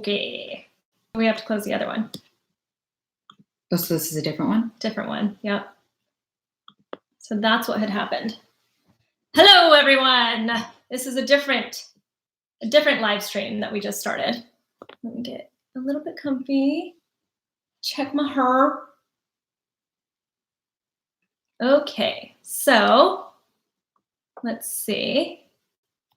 Okay. We have to close the other one. Oh, so this is a different one? Different one, yep. So that's what had happened. Hello, everyone. This is a different live stream that we just started. Let me get a little bit comfy. Check my hair. Okay, so let's see.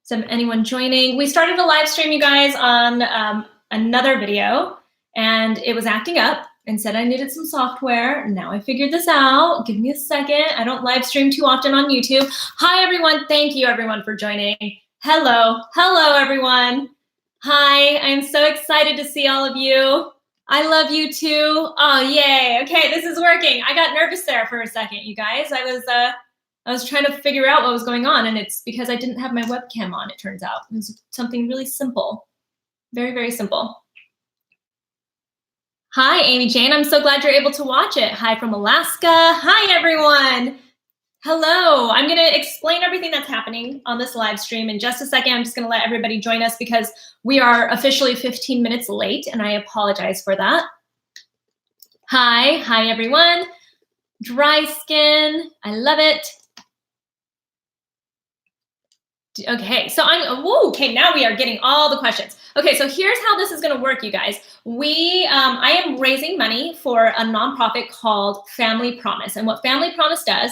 Is anyone joining? We started a live stream, you guys, on another video, and it was acting up and said I needed some software. Now I figured this out. Give me a second. I don't live stream too often on YouTube. Hi, everyone. Thank you, everyone, for joining. Hello. Hello, everyone. Hi. I'm so excited to see all of you. I love you too. Oh, yay. Okay, this is working. I got nervous there for a second, you guys. I was trying to figure out what was going on, and it's because I didn't have my webcam on, it turns out. It was something really simple. Very, very simple. Hi, Amy Jane. I'm so glad you're able to watch it. Hi from Alaska. Hi, everyone. Hello. I'm going to explain everything that's happening on this live stream in just a second. I'm just going to let everybody join us because we are officially 15 minutes late, and I apologize for that. Hi. Hi, everyone. Dry skin. I love it. Okay, so okay, now we are getting all the questions. Okay, so here's how this is gonna work, you guys. I am raising money for a nonprofit called Family Promise. And what Family Promise does,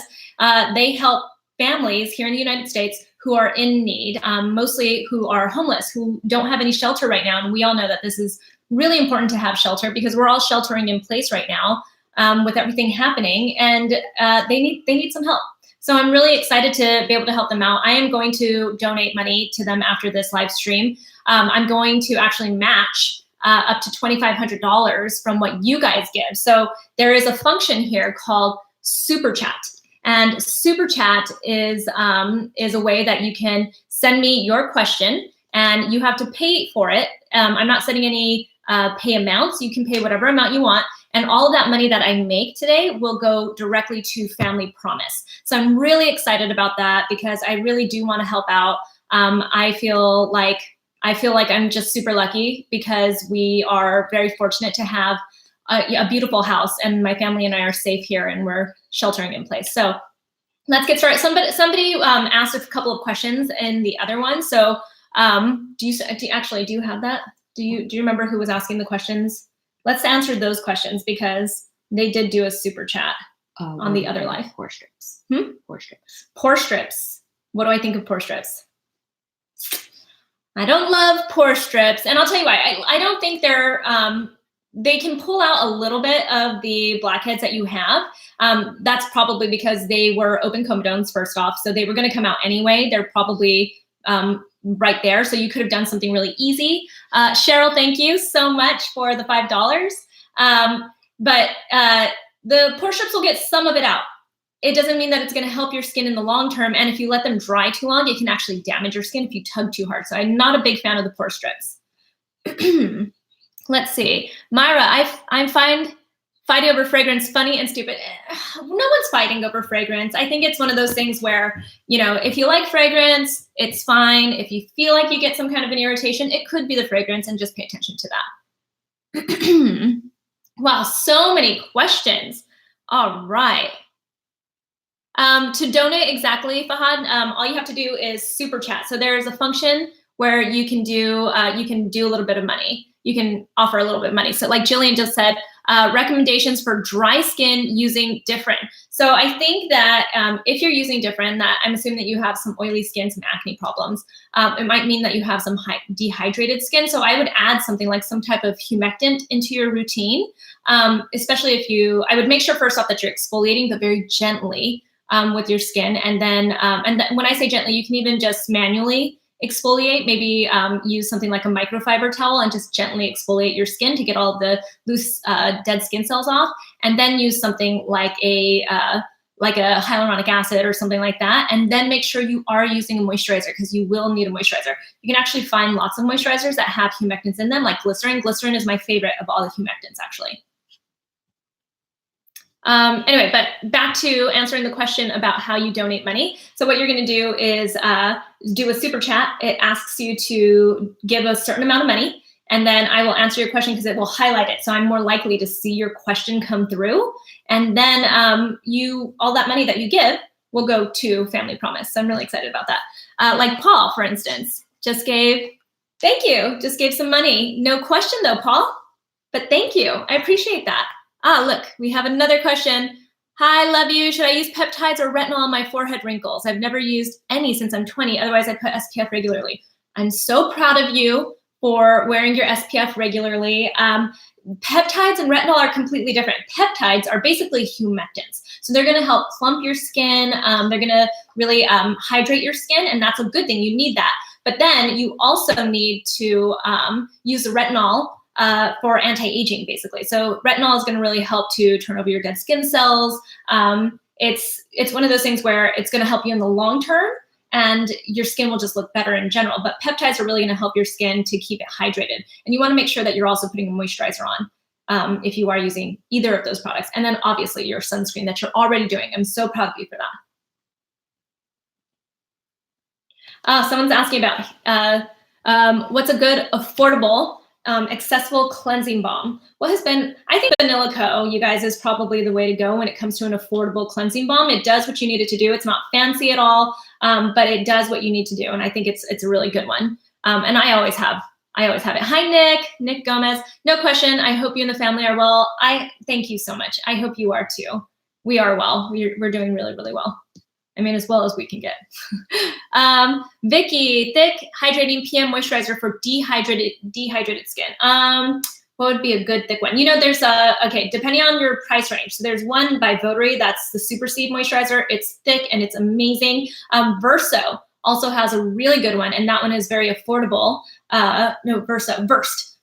they help families here in the United States who are in need, mostly who are homeless, who don't have any shelter right now. And we all know that this is really important to have shelter because we're all sheltering in place right now with everything happening, and they need some help. So I'm really excited to be able to help them out. I am going to donate money to them after this live stream. I'm going to actually match up to $2,500 from what you guys give. So there is a function here called Super Chat. And Super Chat is a way that you can send me your question, and you have to pay for it. I'm not setting any pay amounts. You can pay whatever amount you want. And all of that money that I make today will go directly to Family Promise. So I'm really excited about that because I really do want to help out. I feel like I'm just super lucky because we are very fortunate to have a beautiful house, and my family and I are safe here, and we're sheltering in place. So let's get started. Somebody asked a couple of questions in the other one. So do you have that? Do you remember who was asking the questions? Let's answer those questions because they did do a super chat on the other live. Pore strips. Pore strips. Pore strips. What do I think of pore strips? I don't love pore strips, and I'll tell you why. I don't think they can pull out a little bit of the blackheads that you have. That's probably because they were open comedones first off, so they were going to come out anyway. They're probably right there. So you could have done something really easy. Cheryl, thank you so much for the $5. But the pore strips will get some of it out. It doesn't mean that it's going to help your skin in the long term. And if you let them dry too long, it can actually damage your skin if you tug too hard. So I'm not a big fan of the pore strips. Let's see. Myra, I'm fighting over fragrance funny and stupid. No one's fighting over fragrance. I think it's one of those things where, if you like fragrance, it's fine. If you feel like you get some kind of an irritation, it could be the fragrance, and just pay attention to that. Wow, so many questions. All right. To donate exactly, Fahad, all you have to do is super chat. So there's a function where you can do a little bit of money. You can offer a little bit of money. So like Jillian just said, recommendations for dry skin using different. So I think that if you're using different, that I'm assuming that you have some oily skin, some acne problems. It might mean that you have some dehydrated skin. So I would add something like some type of humectant into your routine, especially I would make sure first off that you're exfoliating, but very gently with your skin. And then when I say gently, you can even just manually exfoliate, maybe use something like a microfiber towel and just gently exfoliate your skin to get all the loose dead skin cells off, and then use something like a hyaluronic acid or something like that, and then make sure you are using a moisturizer because you will need a moisturizer. You can actually find lots of moisturizers that have humectants in them, like glycerin. Glycerin is my favorite of all the humectants, actually. Anyway, but back to answering the question about how you donate money. So what you're going to do is do a super chat. It asks you to give a certain amount of money, and then I will answer your question because it will highlight it. So I'm more likely to see your question come through. And then all that money that you give will go to Family Promise. So I'm really excited about that. Like Paul, for instance, just gave some money. No question though, Paul, but thank you. I appreciate that. Look, we have another question. Hi, love you. Should I use peptides or retinol on my forehead wrinkles? I've never used any since I'm 20. Otherwise, I put SPF regularly. I'm so proud of you for wearing your SPF regularly. Peptides and retinol are completely different. Peptides are basically humectants. So they're going to help plump your skin. They're going to really hydrate your skin, and that's a good thing. You need that. But then you also need to use the retinol for anti-aging, basically. So retinol is going to really help to turn over your dead skin cells. It's one of those things where it's going to help you in the long term, and your skin will just look better in general. But peptides are really going to help your skin to keep it hydrated. And you want to make sure that you're also putting a moisturizer on if you are using either of those products. And then obviously your sunscreen that you're already doing. I'm so proud of you for that. Someone's asking about what's a good, affordable, accessible cleansing balm. I think Vanilla Co, you guys, is probably the way to go when it comes to an affordable cleansing balm. It does what you need it to do. It's not fancy at all, but it does what you need to do. And I think it's a really good one. And I always have it. Hi, Nick Gomez. No question. I hope you and the family are well. Thank you so much. I hope you are too. We are well. We're doing really, really well. I mean, as well as we can get. Vicky, thick hydrating PM moisturizer for dehydrated skin. What would be a good thick one? You know, there's depending on your price range. So there's one by Votary, that's the Super Seed Moisturizer. It's thick and it's amazing. Verso also has a really good one, and that one is very affordable.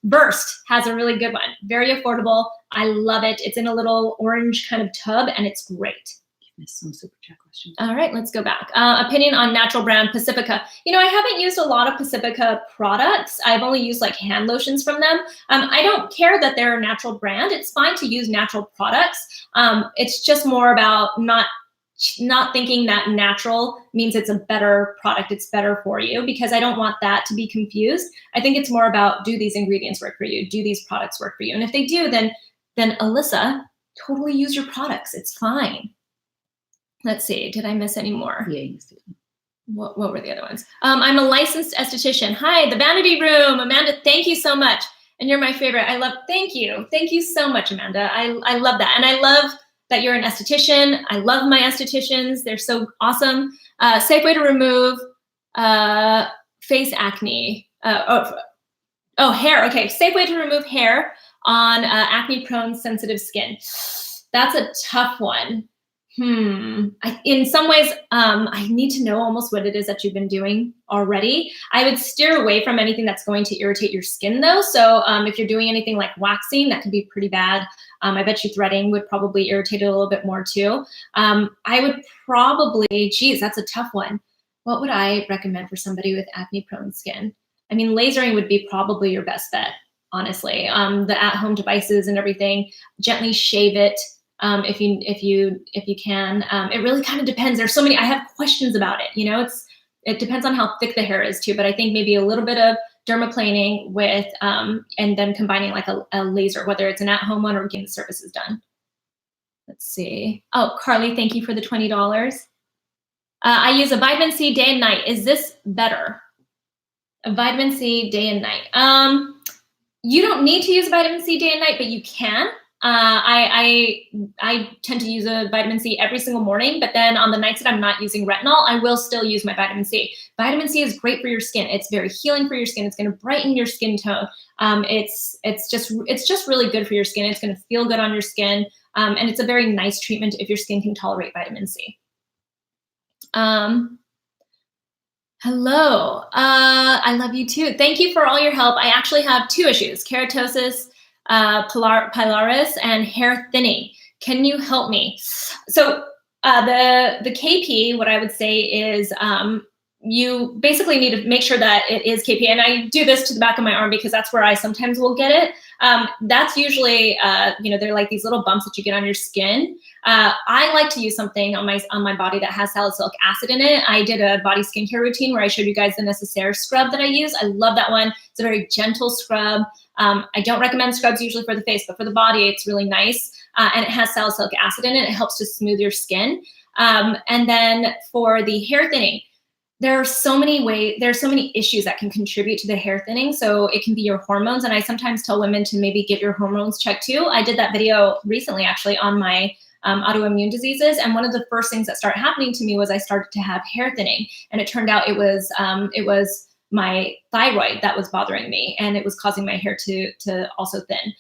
Burst has a really good one. Very affordable. I love it. It's in a little orange kind of tub, and it's great. Missed some super chat questions. All right, let's go back. Opinion on natural brand Pacifica. You know, I haven't used a lot of Pacifica products. I've only used like hand lotions from them. I don't care that they're a natural brand. It's fine to use natural products. It's just more about not thinking that natural means it's a better product, it's better for you, because I don't want that to be confused. I think it's more about, do these ingredients work for you? Do these products work for you? And if they do, then Alyssa, totally use your products. It's fine. Let's see, did I miss any more? Yeah, you missed it. What were the other ones? I'm a licensed esthetician. Hi, the Vanity Room. Amanda, thank you so much. And you're my favorite. Thank you. Thank you so much, Amanda. I love that. And I love that you're an esthetician. I love my estheticians. They're so awesome. Safe way to remove face acne. Hair. Okay, safe way to remove hair on acne-prone sensitive skin. That's a tough one. In some ways, I need to know almost what it is that you've been doing already. I would steer away from anything that's going to irritate your skin though. So if you're doing anything like waxing, that could be pretty bad. I bet you threading would probably irritate it a little bit more too. I would probably, that's a tough one. What would I recommend for somebody with acne prone skin? I mean, lasering would be probably your best bet, honestly. The at-home devices and everything, gently shave it. If you can. It really kind of depends. There's so many, I have questions about it. You know, it depends on how thick the hair is too, but I think maybe a little bit of dermaplaning with, and then combining like a laser, whether it's an at-home one or getting the surfaces done. Let's see. Oh, Carly, thank you for the $20. I use a vitamin C day and night. Is this better? A vitamin C day and night. You don't need to use vitamin C day and night, but you can. I tend to use a vitamin C every single morning, but then on the nights that I'm not using retinol, I will still use my vitamin C. Vitamin C is great for your skin. It's very healing for your skin. It's going to brighten your skin tone. It's just really good for your skin. It's going to feel good on your skin. And it's a very nice treatment if your skin can tolerate vitamin C. Hello. I love you too. Thank you for all your help. I actually have 2 issues: keratosis, pilaris, and hair thinning. Can you help me? So the KP, what I would say is you basically need to make sure that it is KP. And I do this to the back of my arm because that's where I sometimes will get it. That's usually, they're like these little bumps that you get on your skin. I like to use something on my body that has salicylic acid in it. I did a body skincare routine where I showed you guys the Necessaire scrub that I use. I love that one. It's a very gentle scrub. I don't recommend scrubs usually for the face, but for the body, it's really nice. And it has salicylic acid in it. It helps to smooth your skin. And then for the hair thinning, there are so many issues that can contribute to the hair thinning. So it can be your hormones. And I sometimes tell women to maybe get your hormones checked too. I did that video recently actually on my autoimmune diseases. And one of the first things that started happening to me was I started to have hair thinning. And it turned out it was my thyroid that was bothering me, and it was causing my hair to also thin.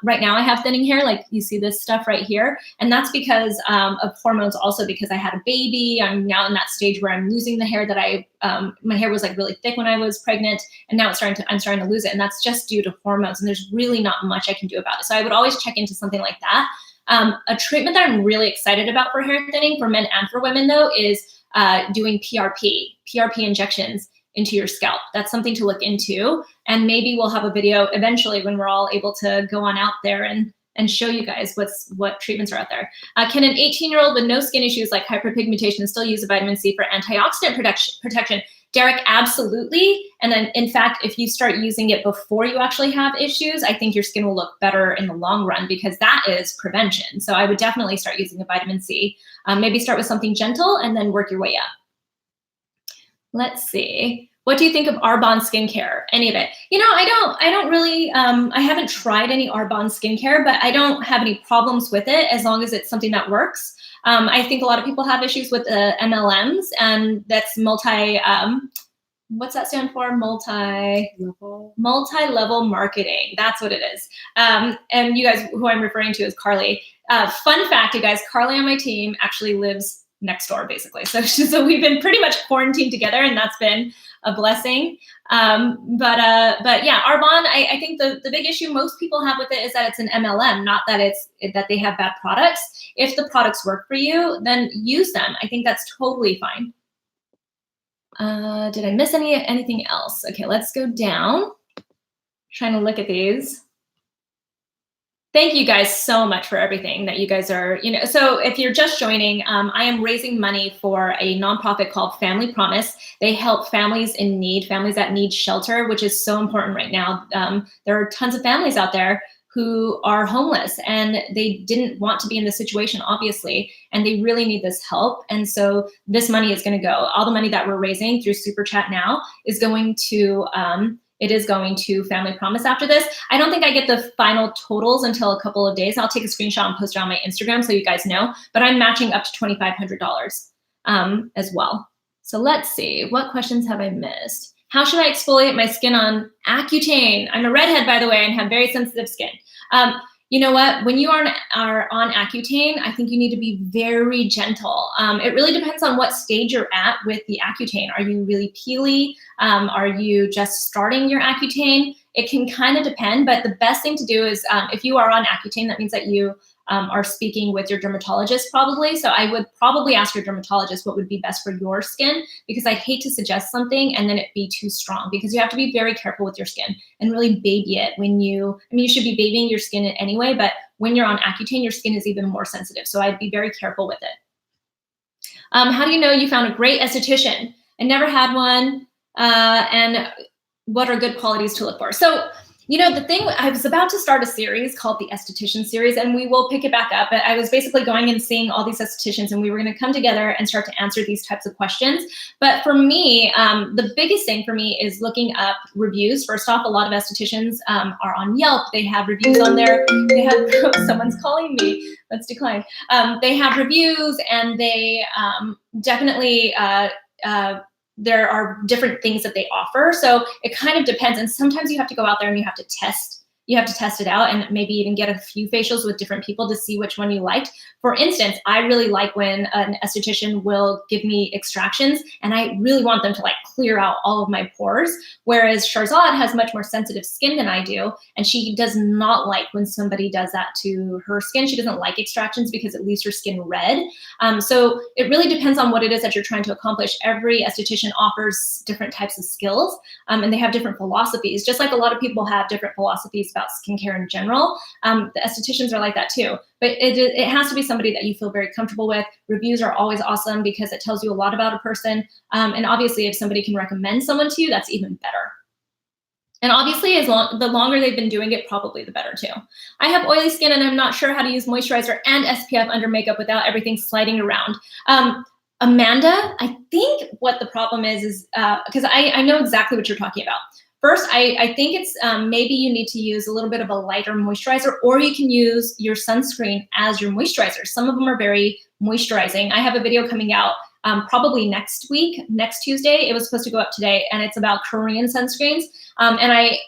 Right now I have thinning hair, like you see this stuff right here. And that's because of hormones also, because I had a baby. I'm now in that stage where I'm losing the hair that my hair was like really thick when I was pregnant, and now I'm starting to lose it. And that's just due to hormones, and there's really not much I can do about it. So I would always check into something like that. A treatment that I'm really excited about for hair thinning for men and for women though is doing PRP injections into your scalp. That's something to look into. And maybe we'll have a video eventually when we're all able to go on out there and show you guys what treatments are out there. Can an 18-year-old with no skin issues like hyperpigmentation still use a vitamin C for antioxidant protection? Derek, absolutely. And then in fact, if you start using it before you actually have issues, I think your skin will look better in the long run, because that is prevention. So I would definitely start using a vitamin C. Maybe start with something gentle and then work your way up. Let's see. What do you think of Arbonne skincare? Any of it? I don't really, I haven't tried any Arbonne skincare, but I don't have any problems with it as long as it's something that works. I think a lot of people have issues with MLMs, and that's what's that stand for? Multi-level marketing. That's what it is. And you guys, who I'm referring to is Carly. Fun fact, you guys, Carly on my team actually lives next door, basically. So we've been pretty much quarantined together, and that's been a blessing. But yeah, Arbonne, I think the big issue most people have with it is that it's an MLM, not that that they have bad products. If the products work for you, then use them. I think that's totally fine. Did I miss anything else? Okay, let's go down. Trying to look at these. Thank you guys so much for everything that you guys are, so if you're just joining, I am raising money for a nonprofit called Family Promise. They help families in need, families that need shelter, which is so important right now. There are tons of families out there who are homeless, and they didn't want to be in this situation, obviously, and they really need this help. And so this money is going to go, all the money that we're raising through Super Chat now is going to, it is going to Family Promise after this. I don't think I get the final totals until a couple of days. I'll take a screenshot and post it on my Instagram so you guys know, but I'm matching up to $2,500 as well. So let's see, what questions have I missed? How should I exfoliate my skin on Accutane? I'm a redhead, by the way, and have very sensitive skin. You know what? When you are on Accutane, I think you need to be very gentle. It really depends on what stage you're at with the Accutane. Are you really peely? Are you just starting your Accutane? It can kind of depend, but the best thing to do is if you are on Accutane, that means that you are speaking with your dermatologist probably. So I would probably ask your dermatologist what would be best for your skin, because I'd hate to suggest something and then it be too strong, because you have to be very careful with your skin and really baby it you should be babying your skin anyway, but when you're on Accutane, your skin is even more sensitive. So I'd be very careful with it. How do you know you found a great esthetician? I never had one. And what are good qualities to look for? So, the thing, I was about to start a series called the Esthetician series, and we will pick it back up. But I was basically going and seeing all these estheticians, and we were going to come together and start to answer these types of questions. But for me, the biggest thing for me is looking up reviews. First off, a lot of estheticians are on Yelp. They have reviews on there. They have, someone's calling me. Let's decline. They have reviews, and they definitely, there are different things that they offer. So it kind of depends. And sometimes you have to go out there and you have to test you have to test it out and maybe even get a few facials with different people to see which one you liked. For instance, I really like when an esthetician will give me extractions and I really want them to like clear out all of my pores, whereas Sharzad has much more sensitive skin than I do, and she does not like when somebody does that to her skin. She doesn't like extractions because it leaves her skin red. So it really depends on what it is that you're trying to accomplish. Every esthetician offers different types of skills, and they have different philosophies, just like a lot of people have different philosophies about skincare in general. The estheticians are like that too, but it has to be somebody that you feel very comfortable with. Reviews are always awesome because it tells you a lot about a person. And obviously if somebody can recommend someone to you, that's even better. And obviously the longer they've been doing it, probably the better too. I have oily skin and I'm not sure how to use moisturizer and SPF under makeup without everything sliding around. Amanda, I think what the problem is because I know exactly what you're talking about. First, I think it's maybe you need to use a little bit of a lighter moisturizer, or you can use your sunscreen as your moisturizer. Some of them are very moisturizing. I have a video coming out probably next week, next Tuesday. It was supposed to go up today, and it's about Korean sunscreens. And I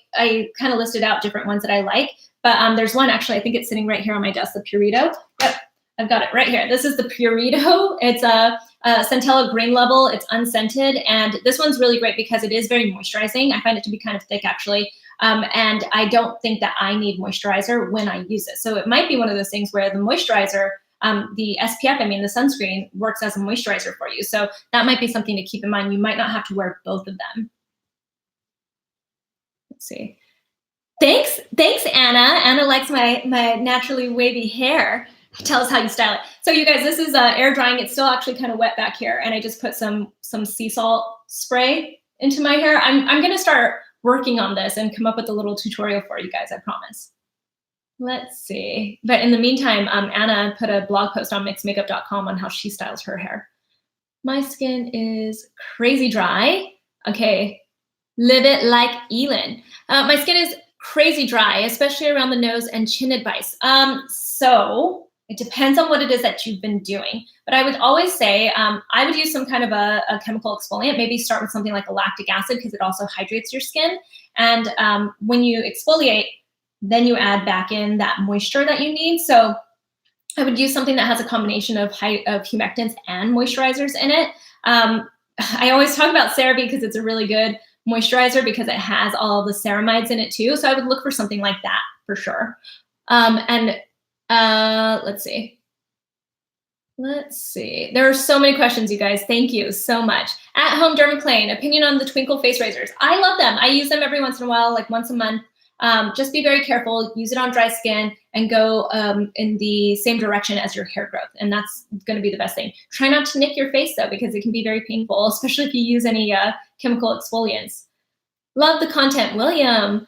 kind of listed out different ones that I like. But there's one, actually, I think it's sitting right here on my desk, the Purito. Yep, I've got it right here. This is the Purito. It's a Centella Green Level. It's unscented, and this one's really great because it is very moisturizing. I find it to be kind of thick, actually, and I don't think that I need moisturizer when I use it. So it might be one of those things where the moisturizer, the SPF, the sunscreen, works as a moisturizer for you. So that might be something to keep in mind. You might not have to wear both of them. Let's see. Thanks, Anna. Anna likes my naturally wavy hair. Tell us how you style it. So you guys, this is air drying. It's still actually kind of wet back here, and I just put some sea salt spray into my hair. I'm gonna start working on this and come up with a little tutorial for you guys, I promise. Let's see. But in the meantime, Anna put a blog post on mixedmakeup.com on how she styles her hair. My skin is crazy dry. Okay, live it like Elin. My skin is crazy dry, especially around the nose and chin advice. So it depends on what it is that you've been doing. But I would always say I would use some kind of a chemical exfoliant. Maybe start with something like a lactic acid because it also hydrates your skin. And when you exfoliate, then you add back in that moisture that you need. So I would use something that has a combination of humectants and moisturizers in it. I always talk about CeraVe because it's a really good moisturizer because it has all the ceramides in it too. So I would look for something like that for sure. Let's see. There are so many questions, you guys. Thank you so much. At Home Dermaclane, opinion on the Twinkle face razors. I love them. I use them every once in a while, like once a month. Just be very careful. Use it on dry skin and go in the same direction as your hair growth. And that's going to be the best thing. Try not to nick your face though, because it can be very painful, especially if you use any chemical exfoliants. Love the content, William.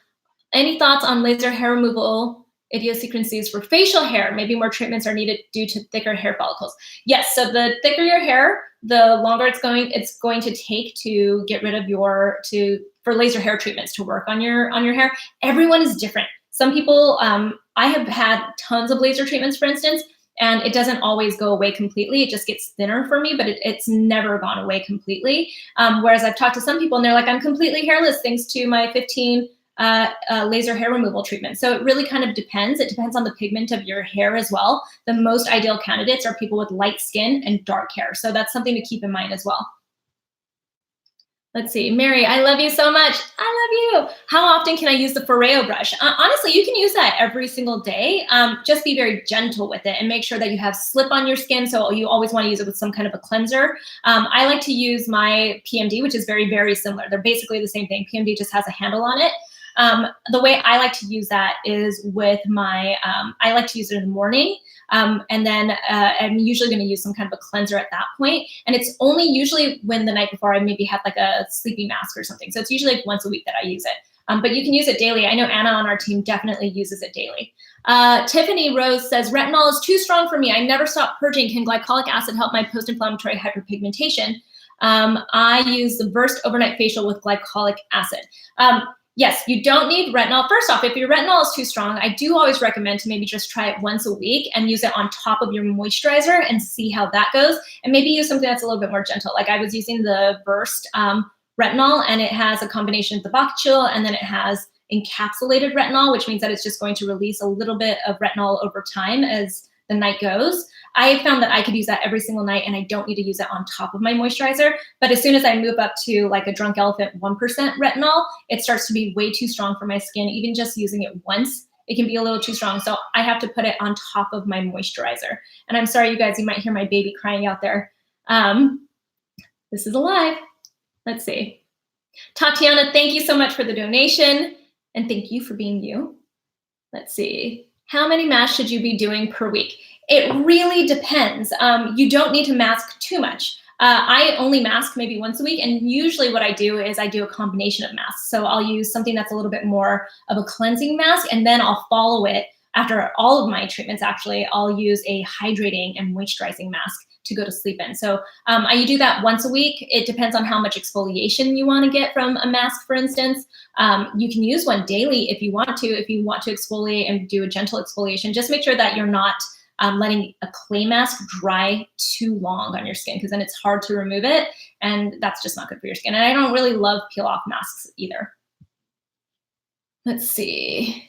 Any thoughts on laser hair removal idiosyncrasies for facial hair? Maybe more treatments are needed due to thicker hair follicles. Yes, so the thicker your hair, the longer it's going to take to get rid of for laser hair treatments to work on your hair. Everyone is different. Some people, I have had tons of laser treatments, for instance, and it doesn't always go away completely. It just gets thinner for me, but it's never gone away completely. Whereas I've talked to some people and they're like, I'm completely hairless thanks to my 15 laser hair removal treatment. So it really kind of depends. It depends on the pigment of your hair as well. The most ideal candidates are people with light skin and dark hair. So that's something to keep in mind as well. Let's see, Mary, I love you so much. I love you. How often can I use the Foreo brush? Honestly, you can use that every single day. Just be very gentle with it and make sure that you have slip on your skin. So you always want to use it with some kind of a cleanser. I like to use my PMD, which is very, very similar. They're basically the same thing. PMD just has a handle on it. The way I like to use that is with my, I like to use it in the morning. And then I'm usually going to use some kind of a cleanser at that point. And it's only usually when the night before I maybe have like a sleeping mask or something. So it's usually like once a week that I use it. But you can use it daily. I know Anna on our team definitely uses it daily. Tiffany Rose says, retinol is too strong for me. I never stop purging. Can glycolic acid help my post-inflammatory hyperpigmentation? I use the Burst Overnight Facial with glycolic acid. Yes, you don't need retinol. First off, if your retinol is too strong, I do always recommend to maybe just try it once a week and use it on top of your moisturizer and see how that goes. And maybe use something that's a little bit more gentle. Like I was using the Burst retinol, and it has a combination of the Bacchil, and then it has encapsulated retinol, which means that it's just going to release a little bit of retinol over time as the night goes. I found that I could use that every single night and I don't need to use it on top of my moisturizer. But as soon as I move up to like a Drunk Elephant 1% retinol, it starts to be way too strong for my skin. Even just using it once, it can be a little too strong. So I have to put it on top of my moisturizer. And I'm sorry, you guys, you might hear my baby crying out there. This is alive. Let's see. Tatiana, thank you so much for the donation. And thank you for being you. Let's see. How many masks should you be doing per week? It really depends. You don't need to mask too much. I only mask maybe once a week, and usually what I do is I do a combination of masks. So I'll use something that's a little bit more of a cleansing mask, and then I'll follow it after all of my treatments. Actually, I'll use a hydrating and moisturizing mask to go to sleep in. So I do that once a week. It depends on how much exfoliation you want to get from a mask, for instance. You can use one daily if you want to exfoliate and do a gentle exfoliation. Just make sure that you're not letting a clay mask dry too long on your skin, because then it's hard to remove it, and that's just not good for your skin. And I don't really love peel-off masks either. Let's see.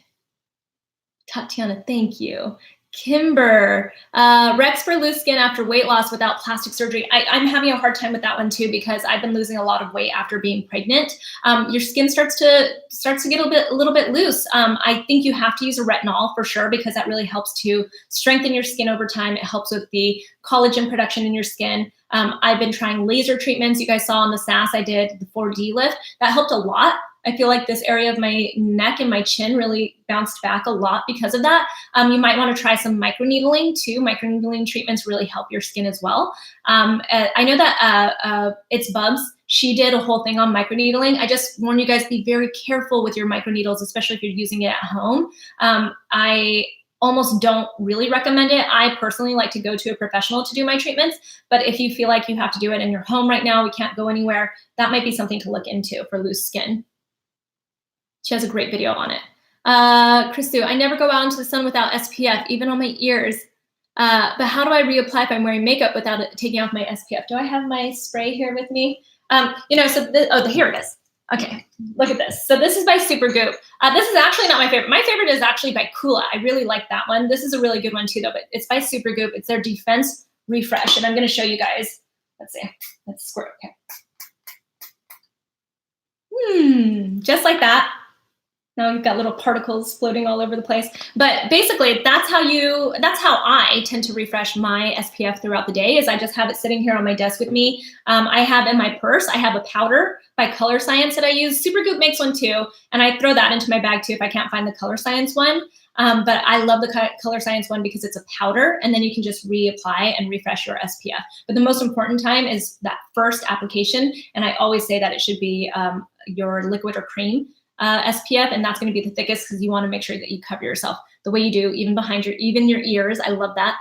Tatiana, thank you. Kimber, Rex for loose skin after weight loss without plastic surgery. I'm having a hard time with that one too, because I've been losing a lot of weight after being pregnant. Your skin starts to get a little bit loose. I think you have to use a retinol for sure, because that really helps to strengthen your skin over time. It helps with the collagen production in your skin. I've been trying laser treatments. You guys saw on the SAS I did the 4D lift. That helped a lot. I feel like this area of my neck and my chin really bounced back a lot because of that. You might want to try some microneedling too. Microneedling treatments really help your skin as well. I know that It's Bubs, she did a whole thing on microneedling. I just warn you guys, be very careful with your microneedles, especially if you're using it at home. I almost don't really recommend it. I personally like to go to a professional to do my treatments, but if you feel like you have to do it in your home right now, we can't go anywhere, that might be something to look into for loose skin. She has a great video on it. Christu, I never go out into the sun without SPF, even on my ears. But how do I reapply if I'm wearing makeup without taking off my SPF? Do I have my spray here with me? Here it is. Okay, look at this. So this is by Super Goop. This is actually not my favorite. My favorite is actually by Kula. I really like that one. This is a really good one too, though, but it's by Super Goop. It's their Defense Refresh, and I'm gonna show you guys. Let's see, let's squirt, okay. Just like that. Now you've got little particles floating all over the place. But basically, that's how I tend to refresh my SPF throughout the day, is I just have it sitting here on my desk with me. I have in my purse, I have a powder by Color Science that I use. Super Goop makes one too, and I throw that into my bag too if I can't find the Color Science one. But I love the Color Science one because it's a powder, and then you can just reapply and refresh your SPF. But the most important time is that first application, and I always say that it should be your liquid or cream SPF, and that's going to be the thickest because you want to make sure that you cover yourself the way you do, even behind your ears. I love that.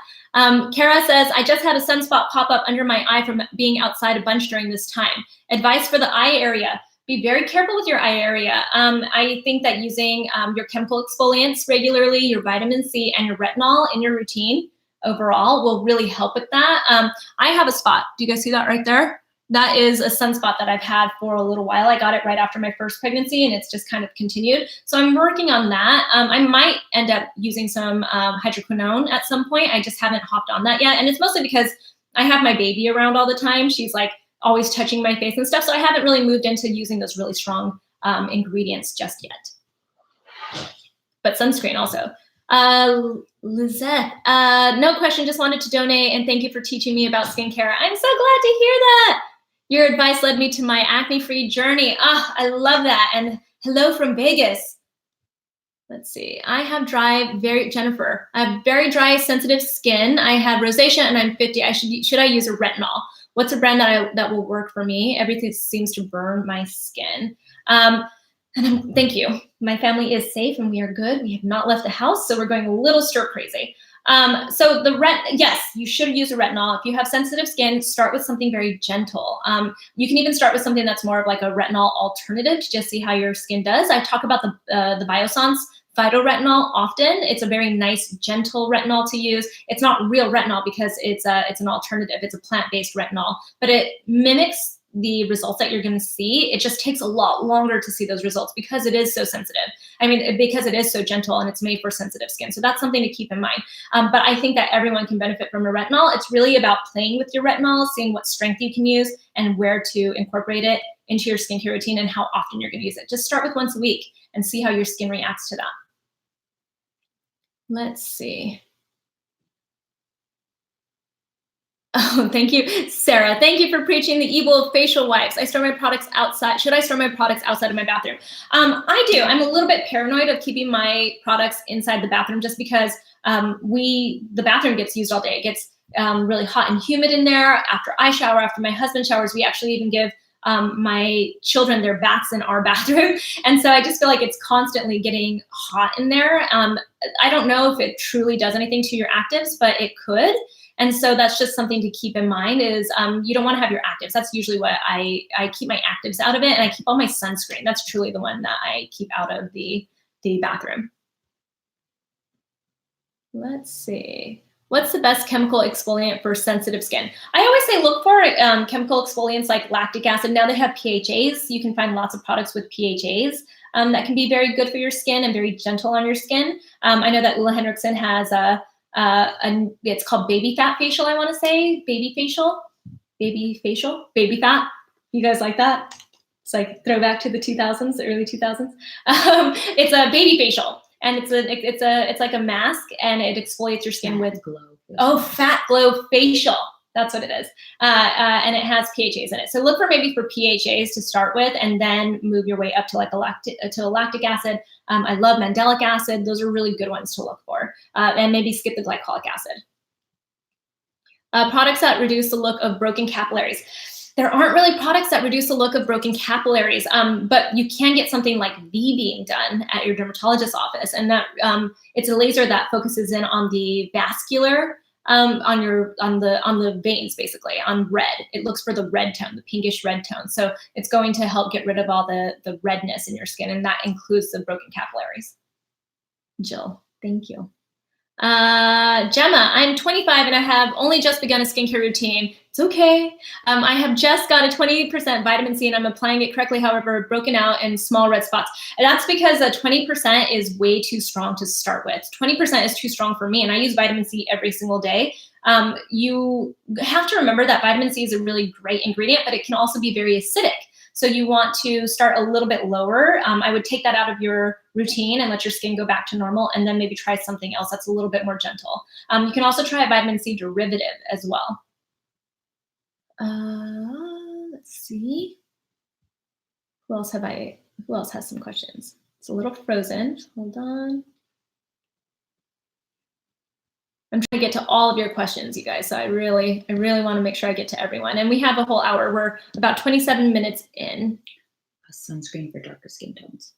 Kara says, I just had a sunspot pop up under my eye from being outside a bunch during this time. Advice for the eye area. Be very careful with your eye area. I think that using your chemical exfoliants regularly, your vitamin C, and your retinol in your routine overall will really help with that. I have a spot. Do you guys see that right there? That is a sunspot that I've had for a little while. I got it right after my first pregnancy, and it's just kind of continued. So I'm working on that. I might end up using some hydroquinone at some point. I just haven't hopped on that yet. And it's mostly because I have my baby around all the time. She's like always touching my face and stuff. So I haven't really moved into using those really strong ingredients just yet. But sunscreen also. Lizette, no question, just wanted to donate and thank you for teaching me about skincare. I'm so glad to hear that. Your advice led me to my acne-free journey. I love that. And hello from Vegas. Let's see. I have Jennifer, I have very dry, sensitive skin. I have rosacea and I'm 50. Should I use a retinol? What's a brand that will work for me? Everything seems to burn my skin. Thank you. My family is safe and we are good. We have not left the house, so we're going a little stir crazy. Yes, you should use a retinol. If you have sensitive skin, start with something very gentle. You can even start with something that's more of like a retinol alternative to just see how your skin does. I talk about the Biossance phytoretinol often. It's a very nice, gentle retinol to use. It's not real retinol because it's an alternative. It's a plant-based retinol, but it mimics the results that you're going to see. It just takes a lot longer to see those results because it is so sensitive. I mean, because it is so gentle and it's made for sensitive skin. So that's something to keep in mind. But I think that everyone can benefit from a retinol. It's really about playing with your retinol, seeing what strength you can use and where to incorporate it into your skincare routine and how often you're going to use it. Just start with once a week and see how your skin reacts to that. Let's see. Oh, thank you, Sarah. Thank you for preaching the evil of facial wipes. I store my products outside. Should I store my products outside of my bathroom? I do. I'm a little bit paranoid of keeping my products inside the bathroom just because the bathroom gets used all day. It gets really hot and humid in there. After I shower, after my husband showers, we actually even give my children their baths in our bathroom. And so I just feel like it's constantly getting hot in there. I don't know if it truly does anything to your actives, but it could. And so that's just something to keep in mind is you don't want to have your actives. That's usually what I keep my actives out of it. And I keep all my sunscreen. That's truly the one that I keep out of the bathroom. Let's see. What's the best chemical exfoliant for sensitive skin? I always say look for chemical exfoliants like lactic acid. Now they have PHAs. You can find lots of products with PHAs that can be very good for your skin and very gentle on your skin. I know that Ulla Henriksen has it's called baby fat facial, I want to say. Baby fat. You guys like that? It's like throwback to the 2000s, the early 2000s. It's a baby facial. And it's like a mask, and it exfoliates your skin with glow. Fat Glow Facial. That's what it is. And it has PHAs in it. So look for PHAs to start with, and then move your way up to like a lactic acid. I love mandelic acid. Those are really good ones to look for. And maybe skip the glycolic acid. Products that reduce the look of broken capillaries. There aren't really products that reduce the look of broken capillaries, but you can get something like V being done at your dermatologist's office, and that it's a laser that focuses in on the vascular, on the veins, basically on red. It looks for the red tone, the pinkish red tone. So it's going to help get rid of all the redness in your skin, and that includes the broken capillaries. Jill, thank you. Gemma, I'm 25 and I have only just begun a skincare routine. It's okay. I have just got a 20% vitamin C and I'm applying it correctly, however, broken out in small red spots. And that's because 20% is way too strong to start with. 20% is too strong for me, and I use vitamin C every single day. You have to remember that vitamin C is a really great ingredient, but it can also be very acidic. So you want to start a little bit lower. I would take that out of your routine and let your skin go back to normal, and then maybe try something else that's a little bit more gentle. You can also try a vitamin C derivative as well. Let's see. Who else has some questions? It's a little frozen. Hold on. I'm trying to get to all of your questions, you guys. So I really want to make sure I get to everyone. And we have a whole hour. We're about 27 minutes in. A sunscreen for darker skin tones.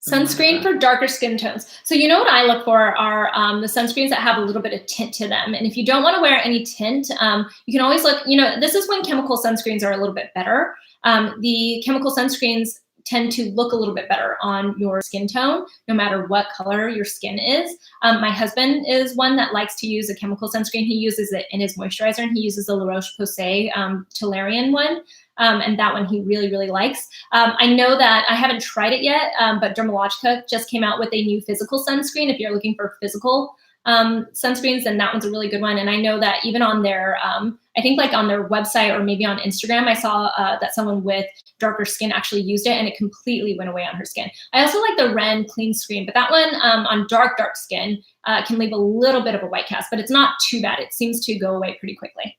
Sunscreen for darker skin tones. So you know what I look for are the sunscreens that have a little bit of tint to them. And if you don't want to wear any tint, you can always look, this is when chemical sunscreens are a little bit better. The chemical sunscreens tend to look a little bit better on your skin tone, no matter what color your skin is. My husband is one that likes to use a chemical sunscreen. He uses it in his moisturizer, and he uses the La Roche-Posay Tolerian one. And that one he really likes. I know that I haven't tried it yet, but Dermatologists just came out with a new physical sunscreen. If you're looking for physical sunscreens, then that one's a really good one. And I know that even on their, I think like on their website or maybe on Instagram, I saw that someone with darker skin actually used it, and it completely went away on her skin. I also like the Ren Clean Screen, but that one on dark skin can leave a little bit of a white cast, but it's not too bad. It seems to go away pretty quickly.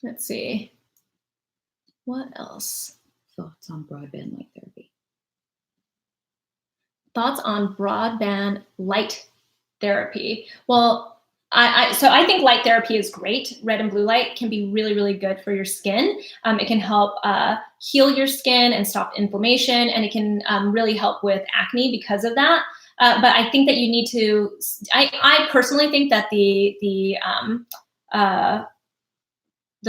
Let's see. What else? Thoughts on broadband light therapy? Thoughts on broadband light therapy? Well, so I think light therapy is great. Red and blue light can be really good for your skin. It can help heal your skin and stop inflammation, and it can really help with acne because of that. But I think that you need to. I personally think that the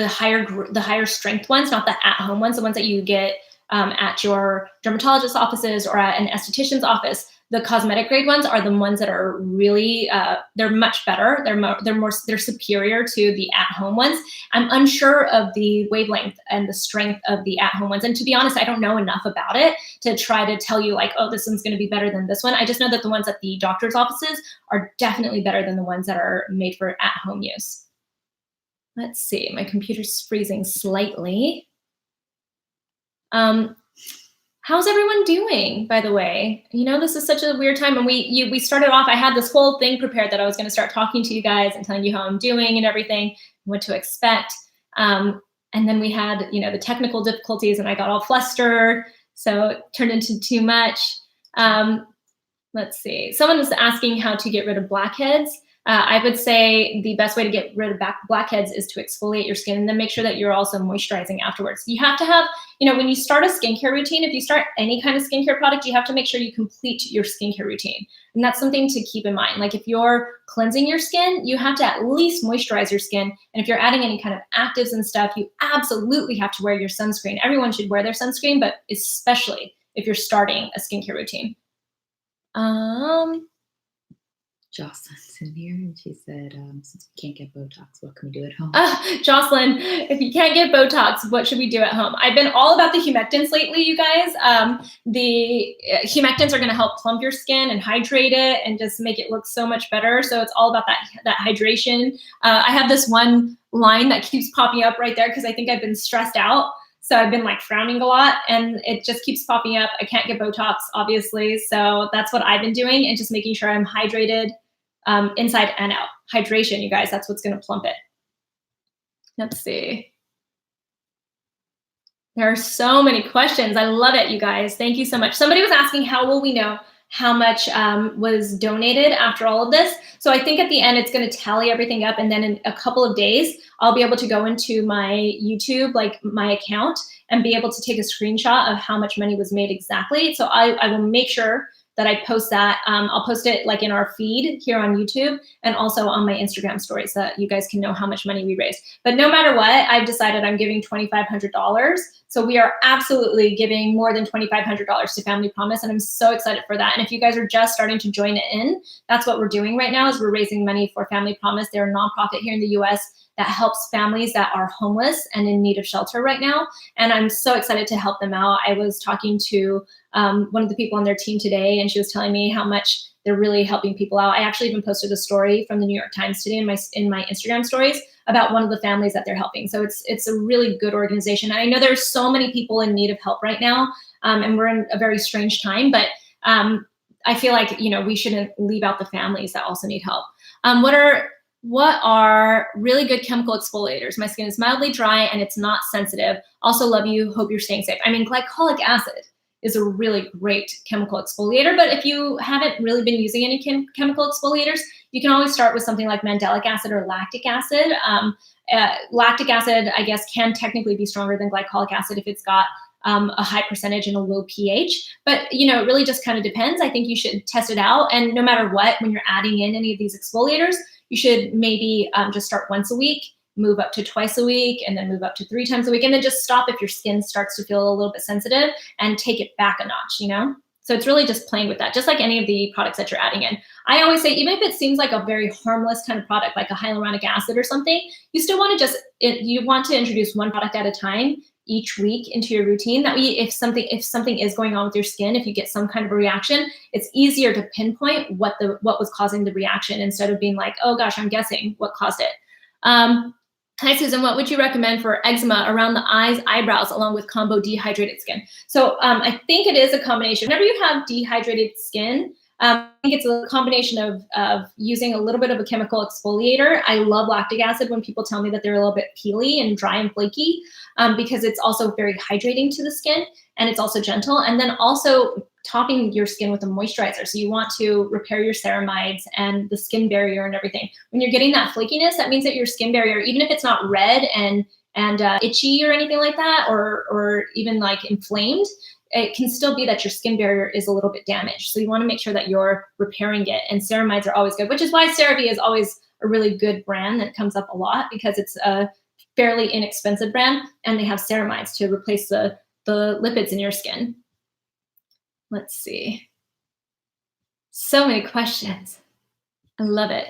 higher strength ones, not the at-home ones, the ones that you get at your dermatologist offices or at an esthetician's office, The cosmetic grade ones are the ones that are really, they're much better. They're superior to the at-home ones. I'm unsure of the wavelength and the strength of the at-home ones. And to be honest, I don't know enough about it to try to tell you like, oh, this one's going to be better than this one. I just know that the ones at the doctor's offices are definitely better than the ones that are made for at-home use. Let's see, my computer's freezing slightly. How's everyone doing, by the way? You know, this is such a weird time. And we started off, I had this whole thing prepared that I was going to start talking to you guys and telling you how I'm doing and everything, what to expect. And then we had, you know, the technical difficulties and I got all flustered. So it turned into too much. Let's see. Someone was asking how to get rid of blackheads. I would say the best way to get rid of blackheads is to exfoliate your skin and then make sure that you're also moisturizing afterwards. You have to have, you know, when you start a skincare routine, if you start any kind of skincare product, you have to make sure you complete your skincare routine. And that's something to keep in mind. Like if you're cleansing your skin, you have to at least moisturize your skin. And if you're adding any kind of actives and stuff, you absolutely have to wear your sunscreen. Everyone should wear their sunscreen, but especially if you're starting a skincare routine. Jocelyn's in here and she said, since we can't get Botox, what can we do at home? Jocelyn, if you can't get Botox, what should we do at home? I've been all about the humectants lately, you guys. The humectants are going to help plump your skin and hydrate it and just make it look so much better. So it's all about that hydration. I have this one line that keeps popping up right there because I think I've been stressed out. So I've been like frowning a lot and it just keeps popping up. I can't get Botox, obviously. So that's what I've been doing and just making sure I'm hydrated inside and out. Hydration, you guys, that's what's going to plump it. Let's see. There are so many questions. I love it, you guys. Thank you so much. Somebody was asking, how will we know how much was donated after all of this? So I think at the end, it's going to tally everything up. And then in a couple of days, I'll be able to go into my YouTube, like my account, and be able to take a screenshot of how much money was made exactly. So I will make sure that I post that. I'll post it like in our feed here on YouTube and also on my Instagram stories so that you guys can know how much money we raised. But no matter what, I've decided I'm giving $2,500. So we are absolutely giving more than $2,500 to Family Promise. And I'm so excited for that. And if you guys are just starting to join it in, that's what we're doing right now is we're raising money for Family Promise. They're a nonprofit here in the US that helps families that are homeless and in need of shelter right now. And I'm so excited to help them out. I was talking to one of the people on their team today, and she was telling me how much they're really helping people out. I actually even posted a story from the New York Times today in my Instagram stories about one of the families that they're helping. So it's a really good organization. And I know there's so many people in need of help right now, and we're in a very strange time, but I feel like, you know, we shouldn't leave out the families that also need help. What are really good chemical exfoliators? My skin is mildly dry and it's not sensitive. Also love you. Hope you're staying safe. I mean, glycolic acid is a really great chemical exfoliator, but if you haven't really been using any chemical exfoliators, you can always start with something like mandelic acid or lactic acid. Lactic acid, I guess, can technically be stronger than glycolic acid if it's got a high percentage and a low pH, but you know, it really just kind of depends. I think you should test it out. And no matter what, when you're adding in any of these exfoliators, you should maybe just start once a week, move up to twice a week, and then move up to 3 times a week, and then just stop if your skin starts to feel a little bit sensitive and take it back a notch, you know? So it's really just playing with that, just like any of the products that you're adding in. I always say, even if it seems like a very harmless kind of product, like a hyaluronic acid or something, you still want to you want to introduce one product at a time each week into your routine. That way, if something is going on with your skin, if you get some kind of a reaction, it's easier to pinpoint what was causing the reaction instead of being like, oh gosh, I'm guessing what caused it. Hi, Susan, what would you recommend for eczema around the eyes, eyebrows, along with Combo Dehydrated Skin? So I think it is a combination. Whenever you have dehydrated skin, I think it's a combination of using a little bit of a chemical exfoliator. I love lactic acid when people tell me that they're a little bit peely and dry and flaky because it's also very hydrating to the skin and it's also gentle. And then also topping your skin with a moisturizer. So you want to repair your ceramides and the skin barrier and everything. When you're getting that flakiness, that means that your skin barrier, even if it's not red and itchy or anything like that, or even like inflamed, it can still be that your skin barrier is a little bit damaged. So you want to make sure that you're repairing it. And ceramides are always good, which is why CeraVe is always a really good brand that comes up a lot because it's a fairly inexpensive brand and they have ceramides to replace the lipids in your skin. Let's see. So many questions. I love it.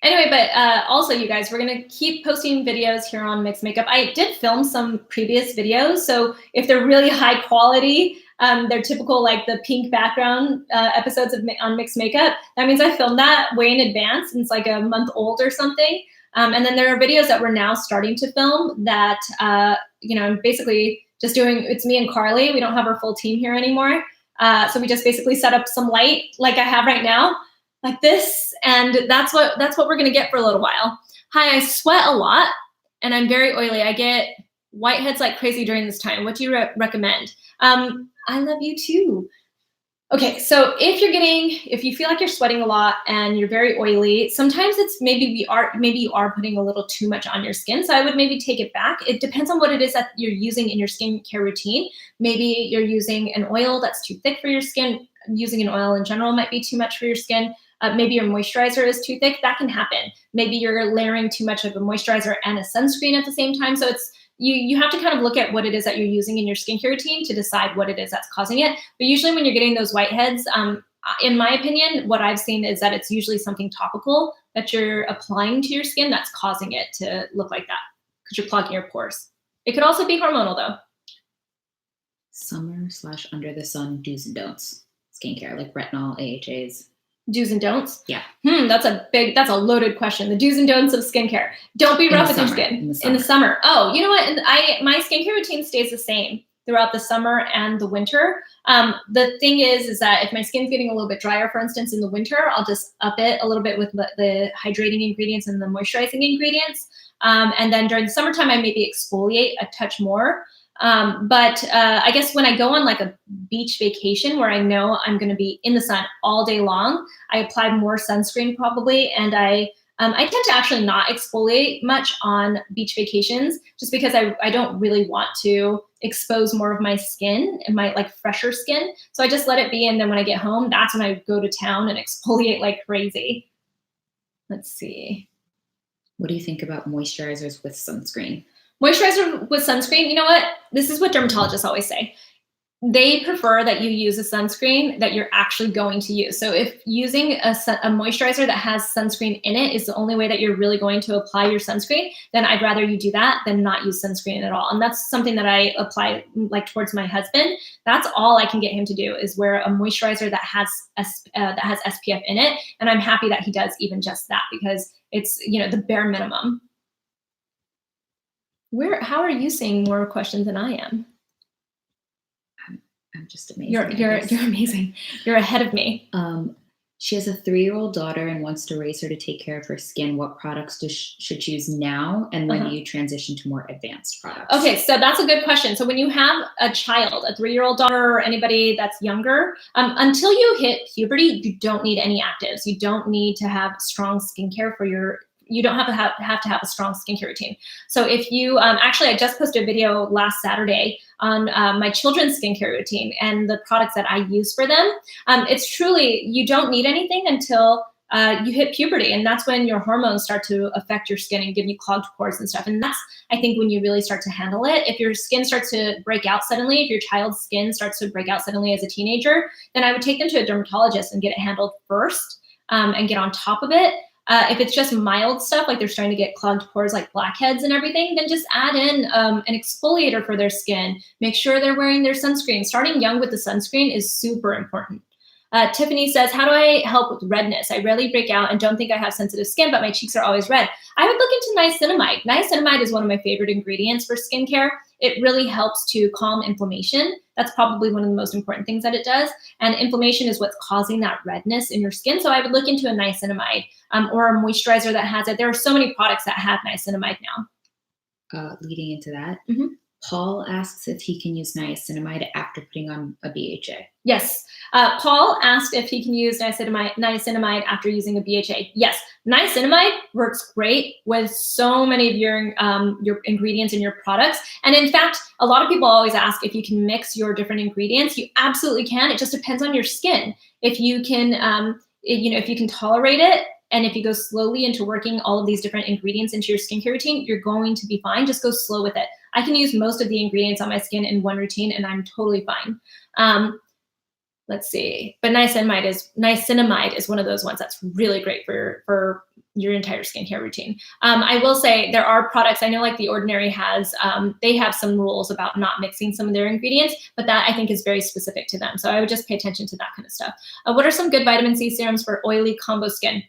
Anyway, but also, you guys, we're going to keep posting videos here on Mixed Makeup. I did film some previous videos, so if they're really high quality, they're typical like the pink background episodes on Mixed Makeup. That means I filmed that way in advance, and it's like a month old or something. And then there are videos that we're now starting to film that, I'm basically just doing, it's me and Carly. We don't have our full team here anymore. So we just basically set up some light like I have right now, like this, and that's what we're gonna get for a little while. Hi, I sweat a lot and I'm very oily. I get whiteheads like crazy during this time. What do you recommend? I love you too. Okay, so if you feel like you're sweating a lot and you're very oily, sometimes it's maybe you are putting a little too much on your skin. So I would maybe take it back. It depends on what it is that you're using in your skincare routine. Maybe you're using an oil that's too thick for your skin. Using an oil in general might be too much for your skin. Maybe your moisturizer is too thick. That can happen. Maybe you're layering too much of a moisturizer and a sunscreen at the same time. So it's you have to kind of look at what it is that you're using in your skincare routine to decide what it is that's causing it. But usually when you're getting those whiteheads, in my opinion, what I've seen is that it's usually something topical that you're applying to your skin that's causing it to look like that because you're clogging your pores. It could also be hormonal though. Summer/under the sun do's and don'ts. Skincare, like retinol, AHAs. Do's and don'ts? Yeah. That's a loaded question. The do's and don'ts of skincare. Don't be rough with your skin in the summer. Oh, you know what? My skincare routine stays the same throughout the summer and the winter. The thing is that if my skin's getting a little bit drier, for instance, in the winter, I'll just up it a little bit with the hydrating ingredients and the moisturizing ingredients. And then during the summertime, I maybe exfoliate a touch more. But I guess when I go on like a beach vacation where I know I'm going to be in the sun all day long, I apply more sunscreen probably. And I tend to actually not exfoliate much on beach vacations just because I don't really want to expose more of my skin and my like fresher skin. So I just let it be. And then when I get home, that's when I go to town and exfoliate like crazy. Let's see. What do you think about moisturizers with sunscreen? Moisturizer with sunscreen, you know what? This is what dermatologists always say. They prefer that you use a sunscreen that you're actually going to use. So if using a moisturizer that has sunscreen in it is the only way that you're really going to apply your sunscreen, then I'd rather you do that than not use sunscreen at all. And that's something that I apply like towards my husband. That's all I can get him to do is wear a moisturizer that has SPF in it. And I'm happy that he does even just that because it's, the bare minimum. How are you seeing more questions than I am? I'm just amazing. You're amazing. You're ahead of me. She has a 3-year-old daughter and wants to raise her to take care of her skin. What products should she use now? And when do you transition to more advanced products? Okay, so that's a good question. So when you have a child, a 3-year-old daughter or anybody that's younger, until you hit puberty, you don't need any actives. You don't need to have strong skincare you don't have to have a strong skincare routine. So if you, actually, I just posted a video last Saturday on my children's skincare routine and the products that I use for them. It's truly, you don't need anything until you hit puberty. And that's when your hormones start to affect your skin and give you clogged pores and stuff. And that's, I think, when you really start to handle it. If your skin starts to break out suddenly, if your child's skin starts to break out suddenly as a teenager, then I would take them to a dermatologist and get it handled first and get on top of it. If it's just mild stuff, like they're starting to get clogged pores like blackheads and everything, then just add in an exfoliator for their skin. Make sure they're wearing their sunscreen. Starting young with the sunscreen is super important. Tiffany says, how do I help with redness? I rarely break out and don't think I have sensitive skin, but my cheeks are always red. I would look into niacinamide. Niacinamide is one of my favorite ingredients for skincare. It really helps to calm inflammation. That's probably one of the most important things that it does. And inflammation is what's causing that redness in your skin. So I would look into a niacinamide or a moisturizer that has it. There are so many products that have niacinamide now. Leading into that, Paul asks if he can use niacinamide after putting on a BHA. Yes. Paul asked if he can use niacinamide after using a BHA. Yes. Niacinamide works great with so many of your ingredients in your products. And in fact, a lot of people always ask if you can mix your different ingredients. You absolutely can. It just depends on your skin. If you can, if you can tolerate it, and if you go slowly into working all of these different ingredients into your skincare routine, you're going to be fine. Just go slow with it. I can use most of the ingredients on my skin in one routine and I'm totally fine. Let's see. But niacinamide is one of those ones that's really great for your entire skincare routine. I will say there are products, I know like The Ordinary has, they have some rules about not mixing some of their ingredients, but that I think is very specific to them. So I would just pay attention to that kind of stuff. What are some good vitamin C serums for oily combo skin?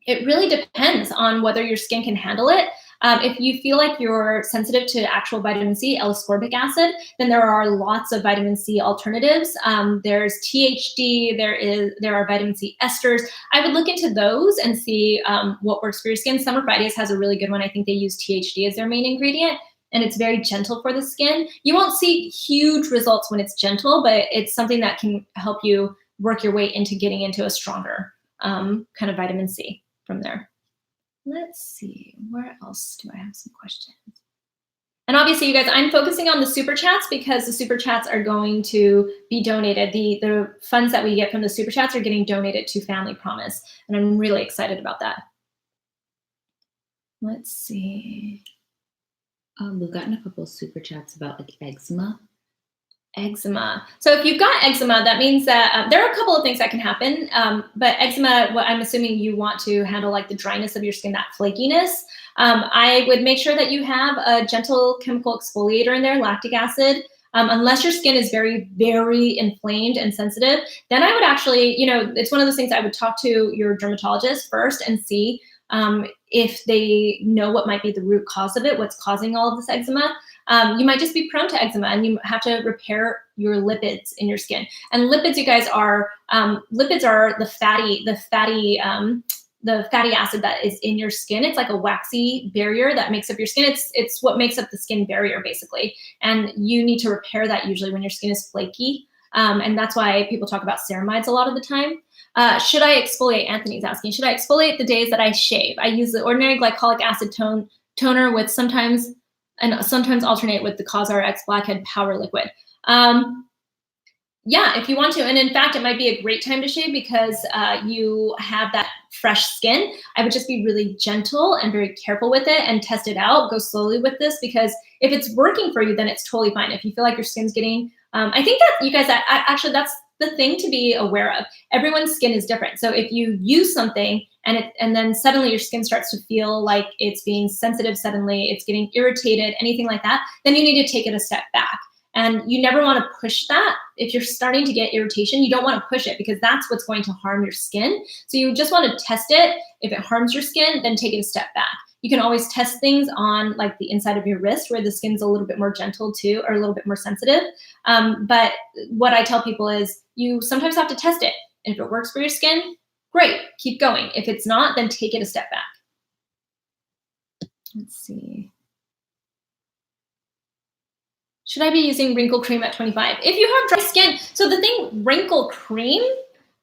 It really depends on whether your skin can handle it. If you feel like you're sensitive to actual vitamin C, L-ascorbic acid, then there are lots of vitamin C alternatives. There's THD, there are vitamin C esters. I would look into those and see what works for your skin. Summer Fridays has a really good one. I think they use THD as their main ingredient, and it's very gentle for the skin. You won't see huge results when it's gentle, but it's something that can help you work your way into getting into a stronger kind of vitamin C from there. Let's see, where else do I have some questions? And obviously, you guys, I'm focusing on the super chats because the super chats are going to be donated. The funds that we get from the super chats are getting donated to Family Promise, and I'm really excited about that. Let's see. We've gotten a couple of super chats about like eczema. Eczema. So if you've got eczema, that means that there are a couple of things that can happen. But eczema, what I'm assuming you want to handle like the dryness of your skin, that flakiness. I would make sure that you have a gentle chemical exfoliator in there, lactic acid. Unless your skin is very, very inflamed and sensitive, then I would actually, it's one of those things I would talk to your dermatologist first and see if they know what might be the root cause of it, what's causing all of this eczema. You might just be prone to eczema, and you have to repair your lipids in your skin. And lipids, you guys, are the fatty acid that is in your skin. It's like a waxy barrier that makes up your skin. It's what makes up the skin barrier, basically. And you need to repair that usually when your skin is flaky. And that's why people talk about ceramides a lot of the time. Should I exfoliate? Anthony's asking. Should I exfoliate the days that I shave? I use the Ordinary Glycolic Acid toner with sometimes alternate with the CosRX Blackhead Power Liquid. Yeah, if you want to. And in fact, it might be a great time to shave because you have that fresh skin. I would just be really gentle and very careful with it and test it out. Go slowly with this because if it's working for you, then it's totally fine. If you feel like your skin's getting, I think that you guys, actually that's the thing to be aware of. Everyone's skin is different. So if you use something and then suddenly your skin starts to feel like it's being sensitive suddenly, it's getting irritated, anything like that, then you need to take it a step back. And you never want to push that. If you're starting to get irritation, you don't want to push it because that's what's going to harm your skin. So you just want to test it. If it harms your skin, then take it a step back. You can always test things on like the inside of your wrist where the skin's a little bit more gentle too, or a little bit more sensitive. But what I tell people is you sometimes have to test it. And if it works for your skin, great, keep going. If it's not, then take it a step back. Let's see. Should I be using Wrinkle cream at 25? If you have dry skin, so the thing, Wrinkle cream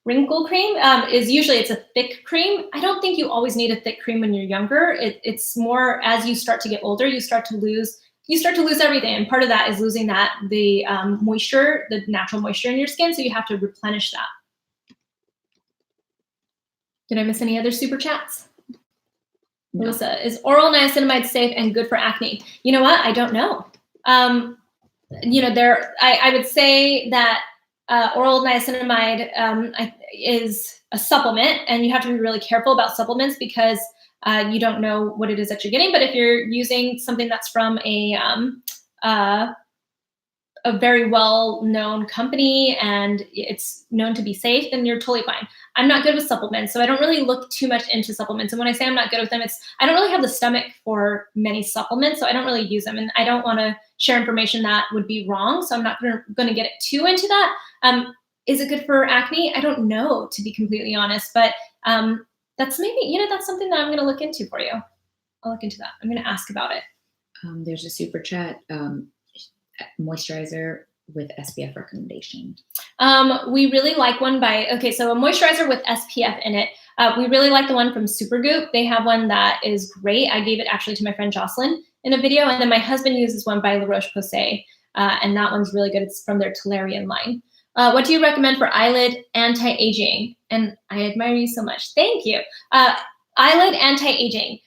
is usually, it's a thick cream. I don't think you always need a thick cream when you're younger. It's more as you start to get older, you start to lose everything. And part of that is losing the moisture, the natural moisture in your skin. So you have to replenish that. Did I miss any other super chats? No. Melissa, is oral niacinamide safe and good for acne? You know what? I don't know. I would say that oral niacinamide is a supplement, and you have to be really careful about supplements because you don't know what it is that you're getting. But if you're using something that's from a very well-known company and it's known to be safe, then you're totally fine. I'm not good with supplements, so I don't really look too much into supplements. And when I say I'm not good with them, I don't really have the stomach for many supplements, so I don't really use them. And I don't want to share information that would be wrong, so I'm not going to get too into that. Is it good for acne? I don't know, to be completely honest, but that's maybe, that's something that I'm going to look into for you. I'll look into that. I'm going to ask about it. There's a super chat, moisturizer with SPF recommendation. We really like one so a moisturizer with SPF in it. We really like the one from Goop. They have one that is great. I gave it actually to my friend Jocelyn in a video, and then my husband uses one by La Roche-Posay, and that one's really good. It's from their Tolerian line. What do you recommend for eyelid anti-aging? And I admire you so much. Thank you. Eyelid anti-aging.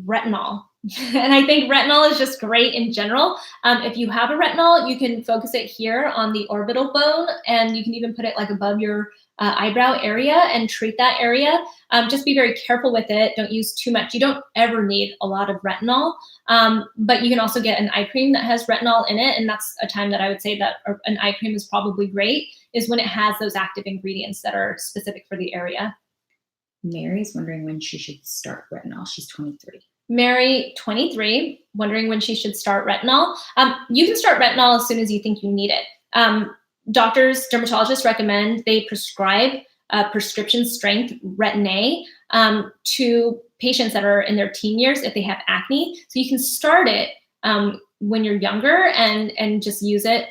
Retinol. And I think retinol is just great in general. If you have a retinol, you can focus it here on the orbital bone, and you can even put it like above your eyebrow area and treat that area. Just be very careful with it. Don't use too much. You don't ever need a lot of retinol, but you can also get an eye cream that has retinol in it. And that's a time that I would say that an eye cream is probably great, is when it has those active ingredients that are specific for the area. Mary's wondering when she should start retinol. She's 23. Mary, 23, wondering when she should start retinol. You can start retinol as soon as you think you need it. Doctors, dermatologists recommend they prescribe prescription strength Retin-A to patients that are in their teen years if they have acne. So you can start it when you're younger and just use it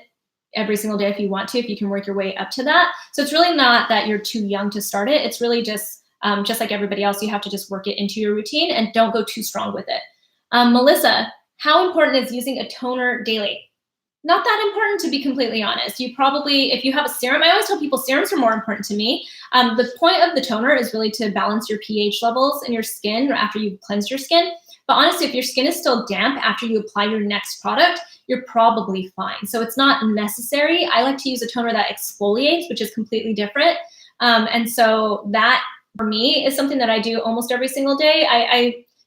every single day if you want to, if you can work your way up to that. So it's really not that you're too young to start it. It's really just like everybody else, you have to just work it into your routine and don't go too strong with it. Melissa, how important is using a toner daily? Not that important, to be completely honest. You probably, if you have a serum, I always tell people serums are more important to me. The point of the toner is really to balance your pH levels in your skin after you've cleansed your skin. But honestly, if your skin is still damp after you apply your next product, you're probably fine. So it's not necessary. I like to use a toner that exfoliates, which is completely different. And so that, for me, is something that I do almost every single day.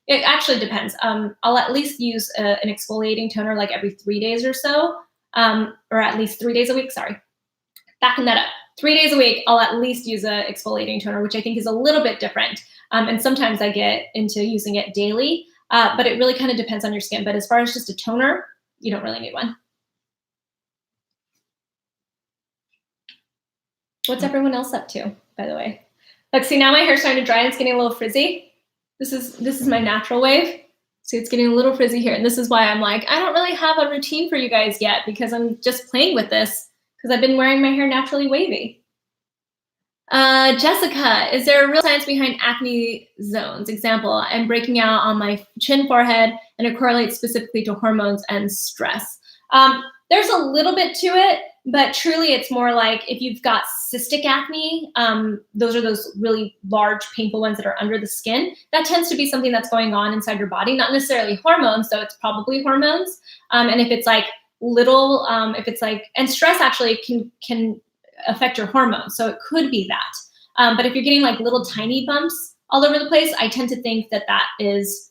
It actually depends. I'll at least use an exfoliating toner like every 3 days or so, or at least 3 days a week, sorry. Backing that up. 3 days a week, I'll at least use an exfoliating toner, which I think is a little bit different. And sometimes I get into using it daily, but it really kind of depends on your skin. But as far as just a toner, you don't really need one. What's everyone else up to, by the way? Look, see, now my hair's starting to dry and it's getting a little frizzy. This is my natural wave. See, it's getting a little frizzy here. And this is why I'm like, I don't really have a routine for you guys yet, because I'm just playing with this because I've been wearing my hair naturally wavy. Jessica, is there a real science behind acne zones? Example, I'm breaking out on my chin, forehead, and it correlates specifically to hormones and stress. There's a little bit to it, but truly it's more like if you've got cystic acne, those are those really large, painful ones that are under the skin. That tends to be something that's going on inside your body, not necessarily hormones, so it's probably hormones. And if it's like little, and stress actually can affect your hormones, so it could be that. But if you're getting like little tiny bumps all over the place, I tend to think that that is,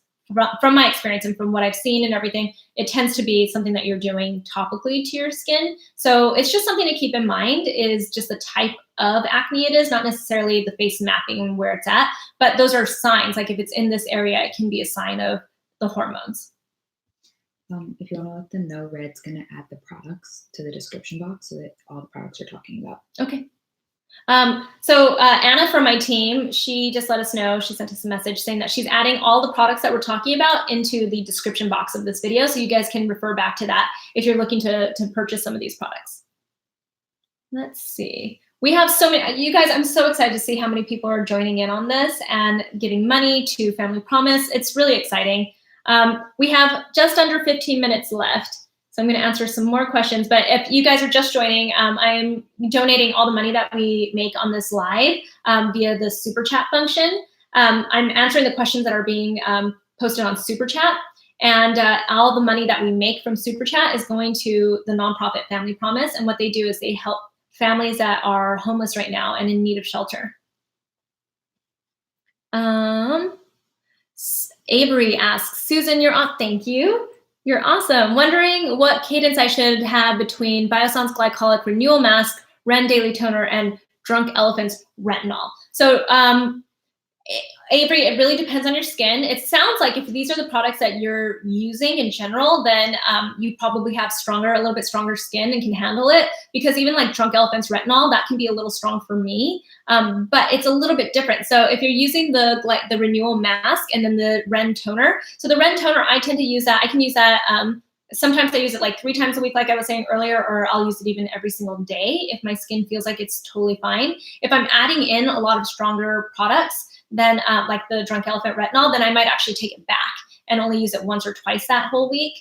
from my experience and from what I've seen and everything, it tends to be something that you're doing topically to your skin. So it's just something to keep in mind, is just the type of acne it is, not necessarily the face mapping and where it's at, but those are signs. Like if it's in this area, it can be a sign of the hormones. If you want to let them know, Red's going to add the products to the description box so that all the products we're talking about. Okay. So Anna from my team, she just let us know, she sent us a message saying that she's adding all the products that we're talking about into the description box of this video. So you guys can refer back to that if you're looking to purchase some of these products. Let's see. We have so many, you guys, I'm so excited to see how many people are joining in on this and giving money to Family Promise. It's really exciting. We have just under 15 minutes left. So I'm going to answer some more questions, but if you guys are just joining, I'm donating all the money that we make on this live via the Super Chat function. I'm answering the questions that are being posted on Super Chat, and all the money that we make from Super Chat is going to the nonprofit Family Promise, and what they do is they help families that are homeless right now and in need of shelter. Avery asks, Susan, you're on. Thank you. You're awesome. Wondering what cadence I should have between Biossance Glycolic Renewal Mask, Ren Daily Toner, and Drunk Elephant's Retinol. So Avery, it really depends on your skin. It sounds like if these are the products that you're using in general, then you probably have a little bit stronger skin and can handle it, because even like Drunk Elephant's Retinol, that can be a little strong for me, but it's a little bit different. So if you're using the Renewal Mask and then the Ren Toner, so the Ren Toner, I tend to use that. I can use that, sometimes I use it like 3 times a week, like I was saying earlier, or I'll use it even every single day if my skin feels like it's totally fine. If I'm adding in a lot of stronger products, then like the Drunk Elephant Retinol, then I might actually take it back and only use it once or twice that whole week.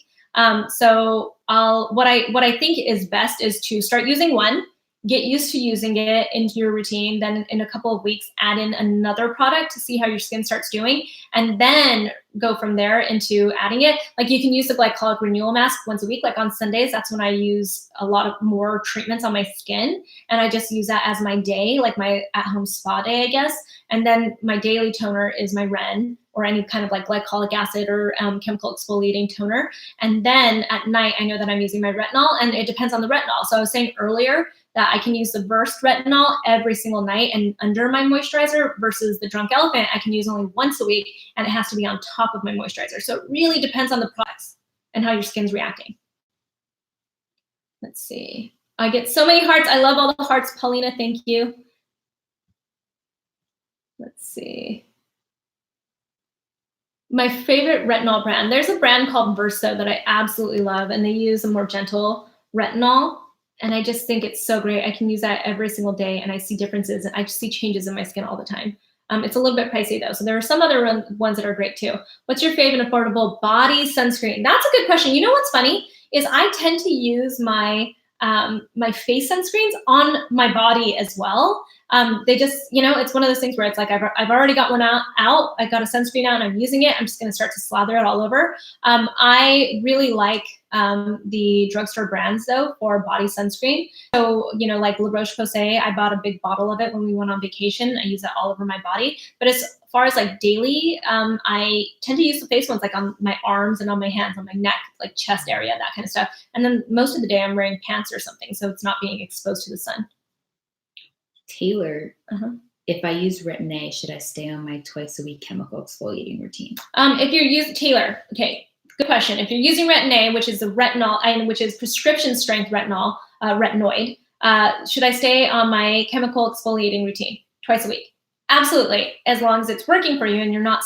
So what I think is best is to start using one, get used to using it into your routine. Then in a couple of weeks, add in another product to see how your skin starts doing, and then go from there into adding it. Like you can use the Glycolic Renewal Mask once a week. Like on Sundays, that's when I use a lot of more treatments on my skin. And I just use that as my day, like my at-home spa day, I guess. And then my daily toner is my Ren, or any kind of like glycolic acid or chemical exfoliating toner. And then at night, I know that I'm using my retinol, and it depends on the retinol. So I was saying earlier that I can use the Burst retinol every single night and under my moisturizer, versus the Drunk Elephant I can use only once a week, and it has to be on top of my moisturizer. So it really depends on the products and how your skin's reacting. Let's see. I get so many hearts. I love all the hearts. Paulina, thank you. Let's see. My favorite retinol brand. There's a brand called Verso that I absolutely love, and they use a more gentle retinol. And I just think it's so great. I can use that every single day, and I see differences. I see changes in my skin all the time. It's a little bit pricey though. So there are some other ones that are great too. What's your favorite affordable body sunscreen? That's a good question. You know what's funny is I tend to use my my face sunscreens on my body as well. They just, you know, it's one of those things where it's like, I've already got one out. I got a sunscreen out and I'm using it. I'm just going to start to slather it all over. I really like the drugstore brands though for body sunscreen. So, you know, like La Roche-Posay, I bought a big bottle of it when we went on vacation. I use it all over my body. But as far as like daily, I tend to use the face ones like on my arms and on my hands, on my neck, like chest area, that kind of stuff. And then most of the day I'm wearing pants or something, so it's not being exposed to the sun. Taylor, if I use Retin-A, should I stay on my twice a week chemical exfoliating routine? If you're using Taylor, okay, good question. If you're using Retin-A, which is the retinol, and which is prescription strength retinol, retinoid, should I stay on my chemical exfoliating routine twice a week? Absolutely, as long as it's working for you and you're not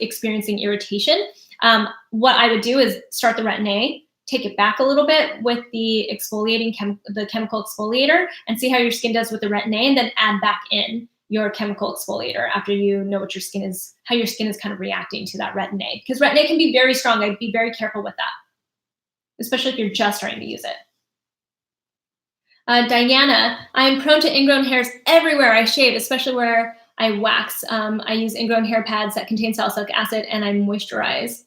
experiencing irritation. What I would do is start the Retin-A, take it back a little bit with the exfoliating the chemical exfoliator, and see how your skin does with the Retin-A, and then add back in your chemical exfoliator after you know what your skin is, how your skin is kind of reacting to that Retin-A. Because Retin-A can be very strong. I'd be very careful with that, especially if you're just starting to use it. Diana, I am prone to ingrown hairs everywhere I shave, especially where I wax. I use ingrown hair pads that contain salicylic acid, and I moisturize.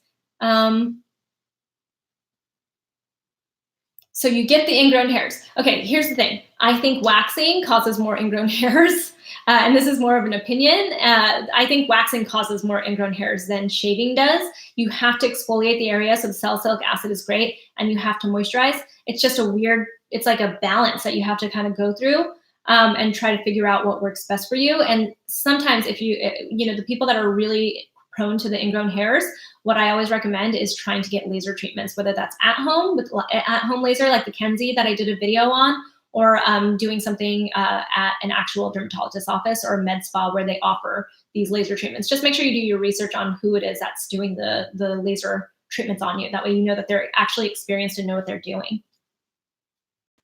So you get the ingrown hairs. Okay, here's the thing. I think waxing causes more ingrown hairs, and this is more of an opinion. I think waxing causes more ingrown hairs than shaving does. You have to exfoliate the area, so the salicylic acid is great, and you have to moisturize. It's just a weird, it's like a balance that you have to kind of go through and try to figure out what works best for you. And sometimes if you know, the people that are really prone to the ingrown hairs, what I always recommend is trying to get laser treatments, whether that's at home with at-home laser like the Kenzie that I did a video on, or doing something at an actual dermatologist's office or a med spa where they offer these laser treatments. Just make sure you do your research on who it is that's doing the laser treatments on you. That way you know that they're actually experienced and know what they're doing.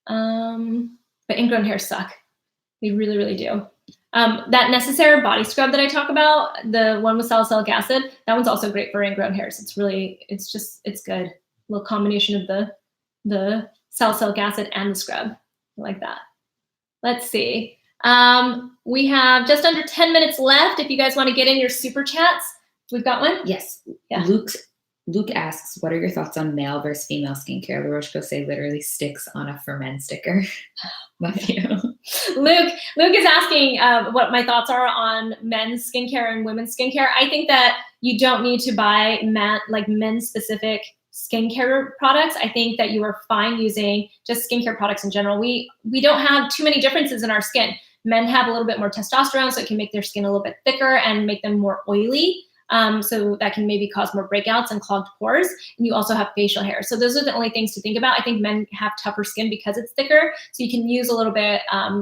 But ingrown hairs suck. They really, really do. That Necessaire body scrub that I talk about, the one with salicylic acid, that one's also great for ingrown hairs. It's really, it's good. A little combination of the salicylic acid and the scrub. I like that. Let's see. We have just under 10 minutes left. If you guys want to get in your super chats, we've got one. Yes. Yeah. Luke asks, what are your thoughts on male versus female skincare? La Roche-Posay literally sticks on a for men sticker. Love you. Luke is asking what my thoughts are on men's skincare and women's skincare. I think that you don't need to buy men's specific skincare products. I think that you are fine using just skincare products in general. We don't have too many differences in our skin. Men have a little bit more testosterone, so it can make their skin a little bit thicker and make them more oily. So that can maybe cause more breakouts and clogged pores. And you also have facial hair. So those are the only things to think about. I think men have tougher skin because it's thicker. So you can use a little bit, I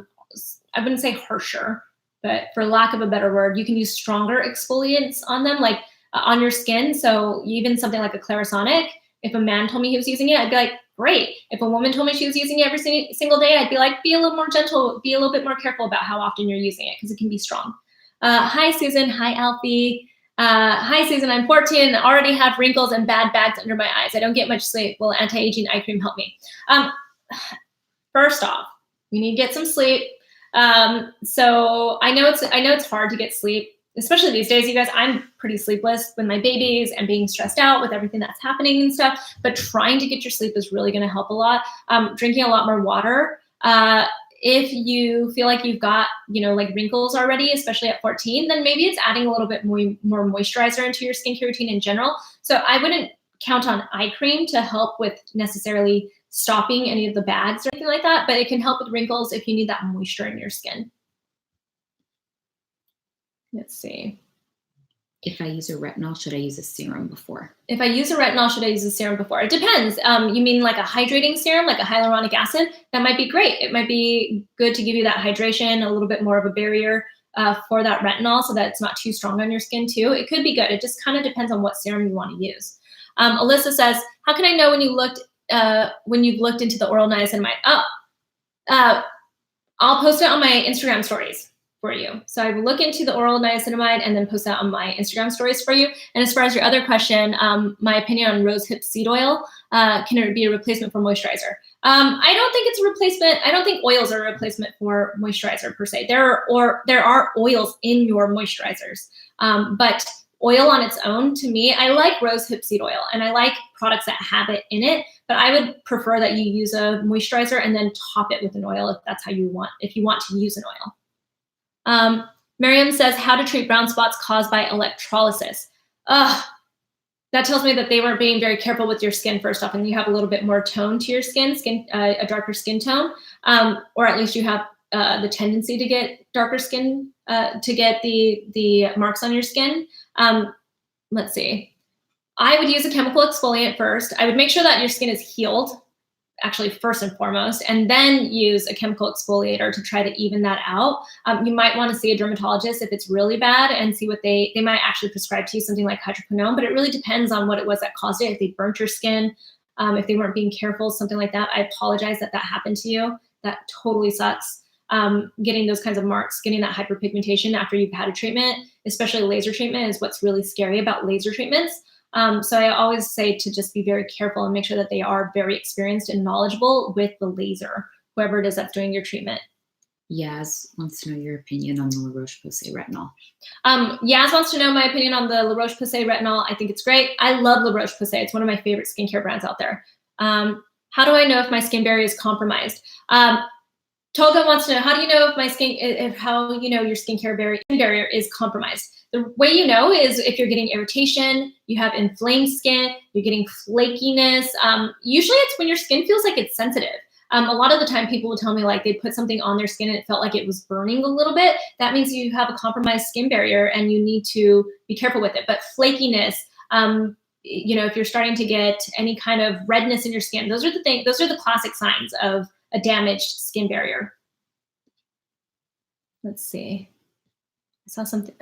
wouldn't say harsher, but for lack of a better word, you can use stronger exfoliants on them, like on your skin. So even something like a Clarisonic, if a man told me he was using it, I'd be like, great. If a woman told me she was using it every single day, I'd be like, be a little more gentle, be a little bit more careful about how often you're using it because it can be strong. Hi, Susan. Hi, Alfie. Hi, Susan. I'm 14 and already have wrinkles and bad bags under my eyes. I don't get much sleep. Will anti-aging eye cream help me? First off, You need to get some sleep. So I know it's hard to get sleep, especially these days, you guys. I'm pretty sleepless with my babies and being stressed out with everything that's happening and stuff, but trying to get your sleep is really going to help a lot. Drinking a lot more water. If you feel like you've got, like wrinkles already, especially at 14, then maybe it's adding a little bit more moisturizer into your skincare routine in general. So I wouldn't count on eye cream to help with necessarily stopping any of the bags or anything like that, but it can help with wrinkles if you need that moisture in your skin. Let's see. If I use a retinol, should I use a serum before? If I use a retinol, should I use a serum before? It depends. You mean like a hydrating serum, like a hyaluronic acid? That might be great. It might be good to give you that hydration, a little bit more of a barrier for that retinol so that it's not too strong on your skin too. It could be good. It just kind of depends on what serum you want to use. Alyssa says, how can I know when you've looked into the oral niacinamide? I'll post it on my Instagram stories for you. So I will look into the oral niacinamide and then post that on my Instagram stories for you. And as far as your other question, my opinion on rosehip seed oil, can it be a replacement for moisturizer? I don't think it's a replacement. I don't think oils are a replacement for moisturizer per se. There are oils in your moisturizers, but oil on its own, to me, I like rosehip seed oil and I like products that have it in it, but I would prefer that you use a moisturizer and then top it with an oil if that's how you want, if you want to use an oil. Miriam says, how to treat brown spots caused by electrolysis. That tells me that they weren't being very careful with your skin first off, and you have a little bit more tone to your skin, a darker skin tone, or at least you have the tendency to get darker skin, to get the marks on your skin. Let's see. I would use a chemical exfoliant first. I would make sure that your skin is healed, actually first and foremost, and then use a chemical exfoliator to try to even that out. You might want to see a dermatologist if it's really bad and see what they might actually prescribe to you something like hydroquinone, but it really depends on what it was that caused it. If they burnt your skin, if they weren't being careful, something like that. I apologize that happened to you. That totally sucks. Getting those kinds of marks, getting that hyperpigmentation after you've had a treatment, especially laser treatment, is what's really scary about laser treatments. So I always say to just be very careful and make sure that they are very experienced and knowledgeable with the laser, whoever it is that's doing your treatment. Yaz wants to know your opinion on the La Roche-Posay retinol. Yaz wants to know my opinion on the La Roche-Posay retinol. I think it's great. I love La Roche-Posay. It's one of my favorite skincare brands out there. How do I know if my skin barrier is compromised? Tolga wants to know, how do you know if your skincare barrier is compromised? The way you know is if you're getting irritation, you have inflamed skin, you're getting flakiness. Usually it's when your skin feels like it's sensitive. A lot of the time people will tell me like they put something on their skin and it felt like it was burning a little bit. That means you have a compromised skin barrier and you need to be careful with it. But flakiness, if you're starting to get any kind of redness in your skin, those are the classic signs of a damaged skin barrier. Let's see. I saw something.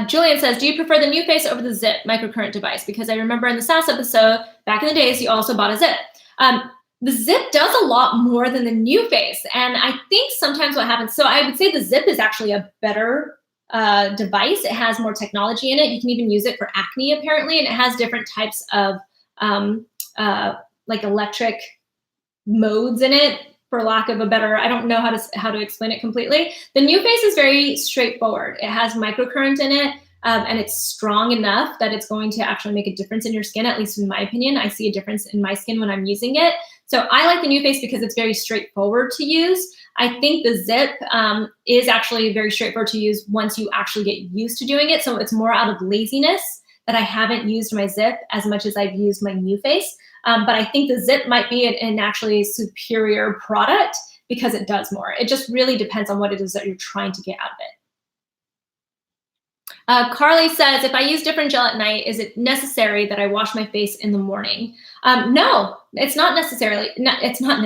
Julian says, do you prefer the NuFace over the Zip microcurrent device? Because I remember in the SAS episode, back in the days, you also bought a Zip. The Zip does a lot more than the NuFace. And I think sometimes what happens, so I would say the Zip is actually a better device. It has more technology in it. You can even use it for acne, apparently. And it has different types of like electric modes in it, for lack of a better, I don't know how to explain it completely. The NuFace is very straightforward. It has microcurrent in it, and it's strong enough that it's going to actually make a difference in your skin, at least in my opinion. I see a difference in my skin when I'm using it. So I like the NuFace because it's very straightforward to use. I think the Zip is actually very straightforward to use once you actually get used to doing it. So it's more out of laziness that I haven't used my Zip as much as I've used my NuFace. But I think the Zip might be an actually superior product because it does more. It just really depends on what it is that you're trying to get out of it. Carly says, if I use different gel at night, is it necessary that I wash my face in the morning? No, it's not necessarily. It's not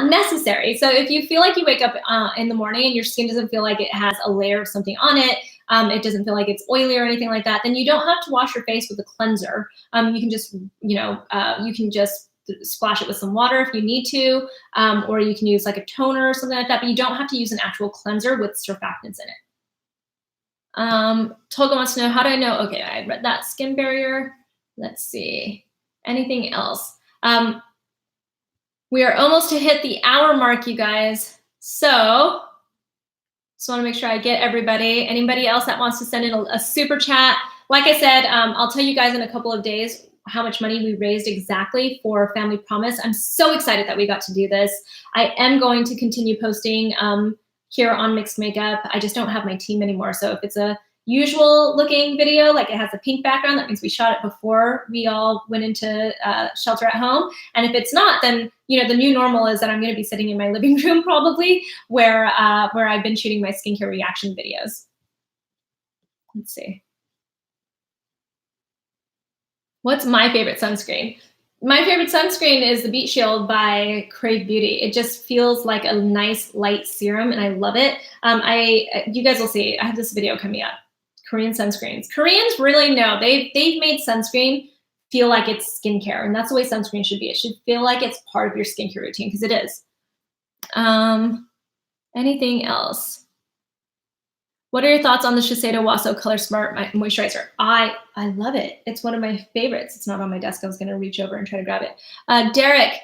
necessary. So if you feel like you wake up in the morning and your skin doesn't feel like it has a layer of something on it, it doesn't feel like it's oily or anything like that, then you don't have to wash your face with a cleanser. You can just, splash it with some water if you need to, or you can use like a toner or something like that, but you don't have to use an actual cleanser with surfactants in it. Tolga wants to know, how do I know? Okay, I read that skin barrier. Let's see. Anything else? We are almost to hit the hour mark, you guys. So just want to make sure I get everybody. Anybody else that wants to send in a super chat? Like I said, I'll tell you guys in a couple of days how much money we raised exactly for Family Promise. I'm so excited that we got to do this. I am going to continue posting here on Mixed Makeup. I just don't have my team anymore. So if it's a usual looking video, like it has a pink background, that means we shot it before we all went into shelter at home. And if it's not, then the new normal is that I'm going to be sitting in my living room probably where I've been shooting my skincare reaction videos. Let's see. What's my favorite sunscreen? My favorite sunscreen is the Beat Shield by Crave Beauty. It just feels like a nice light serum and I love it. You guys will see, I have this video coming up. Korean sunscreens. Koreans really know. They've made sunscreen feel like it's skincare, and that's the way sunscreen should be. It should feel like it's part of your skincare routine, because it is. Anything else? What are your thoughts on the Shiseido Waso Color Smart Moisturizer? I love it. It's one of my favorites. It's not on my desk. I was going to reach over and try to grab it. Derek,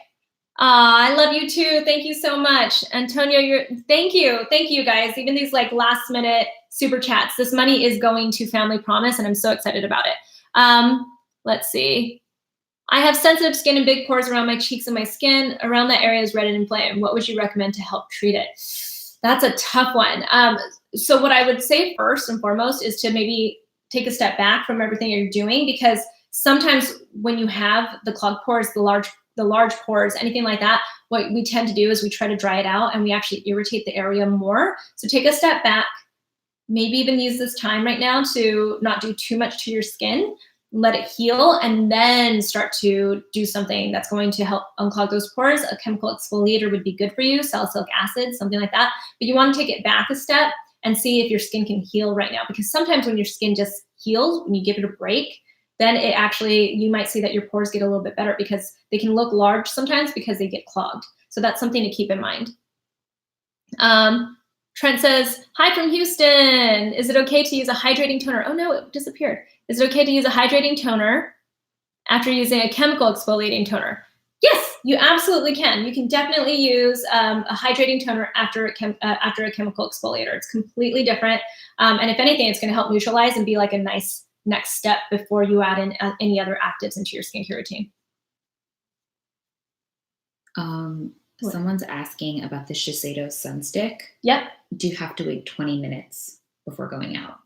I love you too. Thank you so much. Antonio, thank you guys. Even these like last minute super chats. This money is going to Family Promise and I'm so excited about it. Let's see. I have sensitive skin and big pores around my cheeks and my skin. Around that area is red and inflamed. What would you recommend to help treat it? That's a tough one. So what I would say first and foremost is to maybe take a step back from everything you're doing, because sometimes when you have the clogged pores, the large pores, anything like that, what we tend to do is we try to dry it out and we actually irritate the area more. So take a step back, maybe even use this time right now to not do too much to your skin, let it heal, and then start to do something that's going to help unclog those pores. A chemical exfoliator would be good for you, salicylic acid, something like that. But you want to take it back a step and see if your skin can heal right now. Because sometimes when your skin just heals, when you give it a break, then you might see that your pores get a little bit better, because they can look large sometimes because they get clogged. So that's something to keep in mind. Trent says, hi from Houston. Is it okay to use a hydrating toner? Oh no, it disappeared. Is it okay to use a hydrating toner after using a chemical exfoliating toner? Yes, you absolutely can. You can definitely use a hydrating toner after a chemical exfoliator. It's completely different. And if anything, it's going to help neutralize and be like a nice next step before you add in any other actives into your skincare routine. Someone's asking about the Shiseido Sun Stick. Yep. Do you have to wait 20 minutes before going out?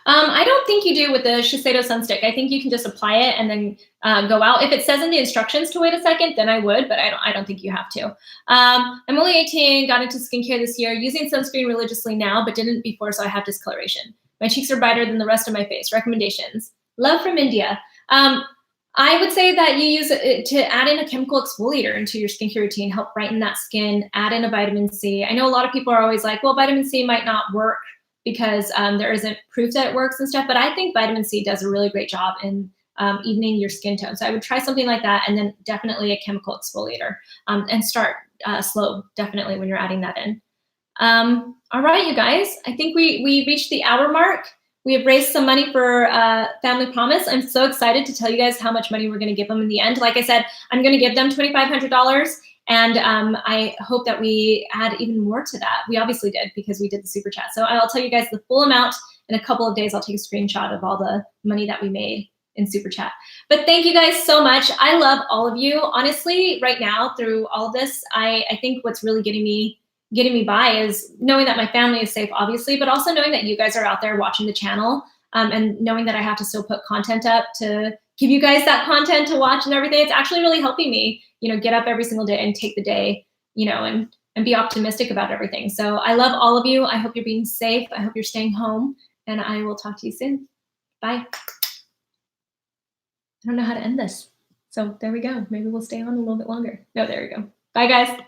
I don't think you do with the Shiseido Sun Stick. I think you can just apply it and then go out. If it says in the instructions to wait a second, then I would, but I don't think you have to. I'm only 18, got into skincare this year, using sunscreen religiously now, but didn't before, so I have discoloration. My cheeks are brighter than the rest of my face. Recommendations. Love from India. I would say that you use it to add in a chemical exfoliator into your skincare routine, help brighten that skin, add in a vitamin C. I know a lot of people are always like, well, vitamin C might not work because there isn't proof that it works and stuff, but I think vitamin C does a really great job in evening your skin tone. So I would try something like that, and then definitely a chemical exfoliator, and start slow, definitely, when you're adding that in. All right, you guys, I think we reached the hour mark. We have raised some money for Family Promise. I'm so excited to tell you guys how much money we're going to give them in the end. Like I said, I'm going to give them $2,500, and I hope that we add even more to that. We obviously did, because we did the super chat. So I'll tell you guys the full amount in a couple of days. I'll take a screenshot of all the money that we made in super chat. But thank you guys so much. I love all of you. Honestly, right now through all of this, I think what's really getting me by is knowing that my family is safe, obviously, but also knowing that you guys are out there watching the channel, and knowing that I have to still put content up to give you guys that content to watch and everything. It's actually really helping me, get up every single day and take the day, and be optimistic about everything. So I love all of you. I hope you're being safe. I hope you're staying home, and I will talk to you soon. Bye. I don't know how to end this. So there we go. Maybe we'll stay on a little bit longer. No, there we go. Bye, guys.